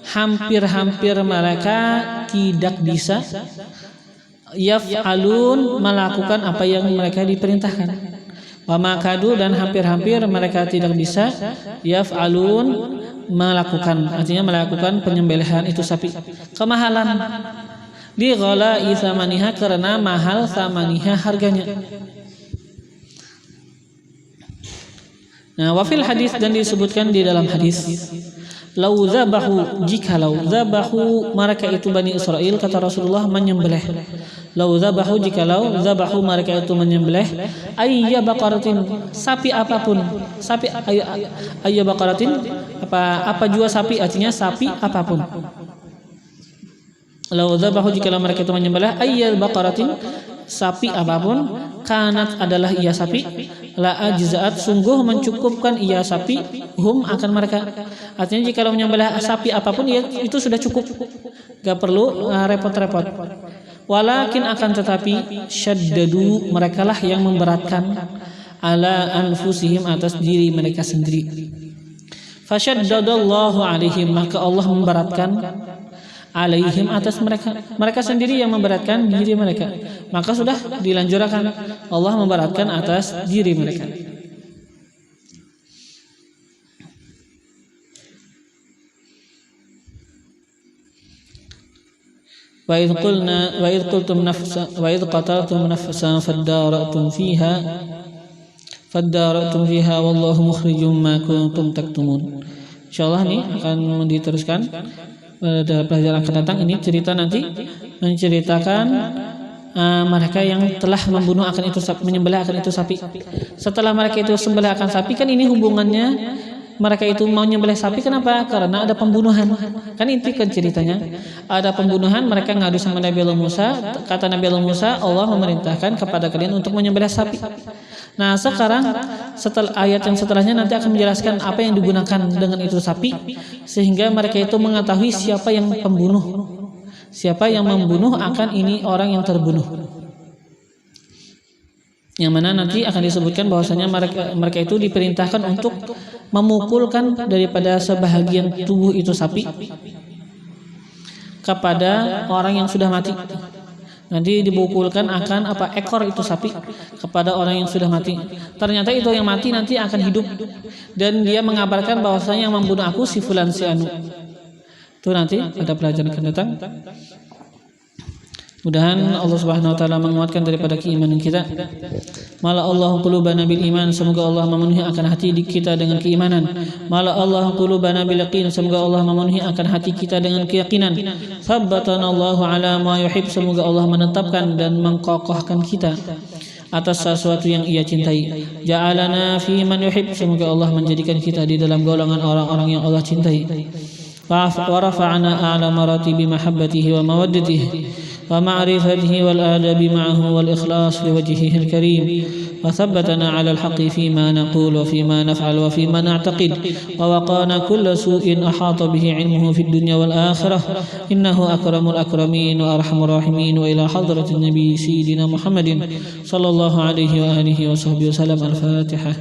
hampir-hampir mereka tidak bisa, yaf'alun, melakukan apa yang mereka diperintahkan. Wa makadu, dan hampir-hampir mereka tidak bisa, yaf'alun, melakukan, artinya melakukan penyembelihan itu sapi. Kemahalan, di ghala'i thamaniha, karena mahal thamaniha, harganya. Nah, wafil hadis, dan disebutkan di dalam hadis, lau zabahu, jikalau zabahu mereka itu Bani Israel, kata Rasulullah, menyembelih. Lau zabahu, jikalau zabahu mereka itu menyembelih, ayya baqaratin, sapi apapun, sapi ayya baqaratin, apa jua sapi, artinya sapi apapun. Lau zabahu, jikalau mereka itu menyembelih, ayya baqaratin, sapi apapun, kanat, adalah ia sapi, la ajzaat, sungguh mencukupkan ia sapi, hum, akan mereka. Artinya jika menyembelih sapi apapun, ya itu sudah cukup, gak perlu repot-repot. Walakin, akan tetapi, syaddadu, mereka lah yang memberatkan, ala anfusihim, atas diri mereka sendiri. Fasyaddadallahu alaihim, maka Allah memberatkan, alaihim, atas mereka sendiri yang memberatkan diri mereka, maka sudah dilanjurkan, Allah memberatkan atas diri mereka. Wa idh qulna wa idh qultum nafsa wa idh qataltum nafsan fadara'tum fiha wallahu mukhrijum ma kuntum taktumun. Insyaallah nih akan diteruskan pada pelajaran akan datang. Ini cerita nanti menceritakan mereka yang telah membunuh akan itu sapi, menyembelih akan itu sapi. Setelah mereka itu sembelih akan sapi, kan ini hubungannya mereka itu mau nyembelih sapi, kenapa? Karena ada pembunuhan. Kan itu kan ceritanya. Ada pembunuhan, mereka ngadu sama Nabi Allah Musa. Kata Nabi Allah Musa, Allah memerintahkan kepada kalian untuk menyembelih sapi. Nah sekarang setelah ayat yang setelahnya nanti akan menjelaskan apa yang digunakan dengan itu sapi, sehingga mereka itu mengetahui siapa yang pembunuh, siapa yang membunuh akan ini orang yang terbunuh. Yang mana nanti akan disebutkan bahwasanya mereka itu diperintahkan untuk memukulkan daripada sebahagian tubuh itu sapi kepada orang yang sudah mati. Nanti dipukulkan akan ekor itu sapi kepada orang yang sudah mati. Ternyata itu yang mati nanti akan hidup, dan dia mengabarkan bahwasanya yang membunuh aku si fulan si anu. Itu nanti pada pelajaran akan datang. Mudahan Allah Subhanahu wa taala menguatkan daripada keimanan kita. Mala Allah qulubana bil iman, semoga Allah memenuhi akan hati kita dengan keimanan. Mala Allah qulubana bil yaqin, semoga Allah memenuhi akan hati kita dengan keyakinan. Sabbatana Allah ala ma yuhib, semoga Allah menetapkan dan mengkokohkan kita atas sesuatu yang Ia cintai. Ja'alana fi man yuhib, semoga Allah menjadikan kita di dalam golongan orang-orang yang Allah cintai. Wa rafa'ana a'la maratibi mahabbatihi wa mawaddatihi ومعرفته والآداب معه والإخلاص لوجهه الكريم، وثبتنا على الحق فيما نقول وفيما نفعل وفيما نعتقد، ووقانا كل سوء أحاط به علمه في الدنيا والآخرة، إنه أكرم الأكرمين وأرحم الراحمين. وإلى حضرة النبي سيدنا محمد صلى الله عليه وآله وصحبه وسلم. الفاتحة.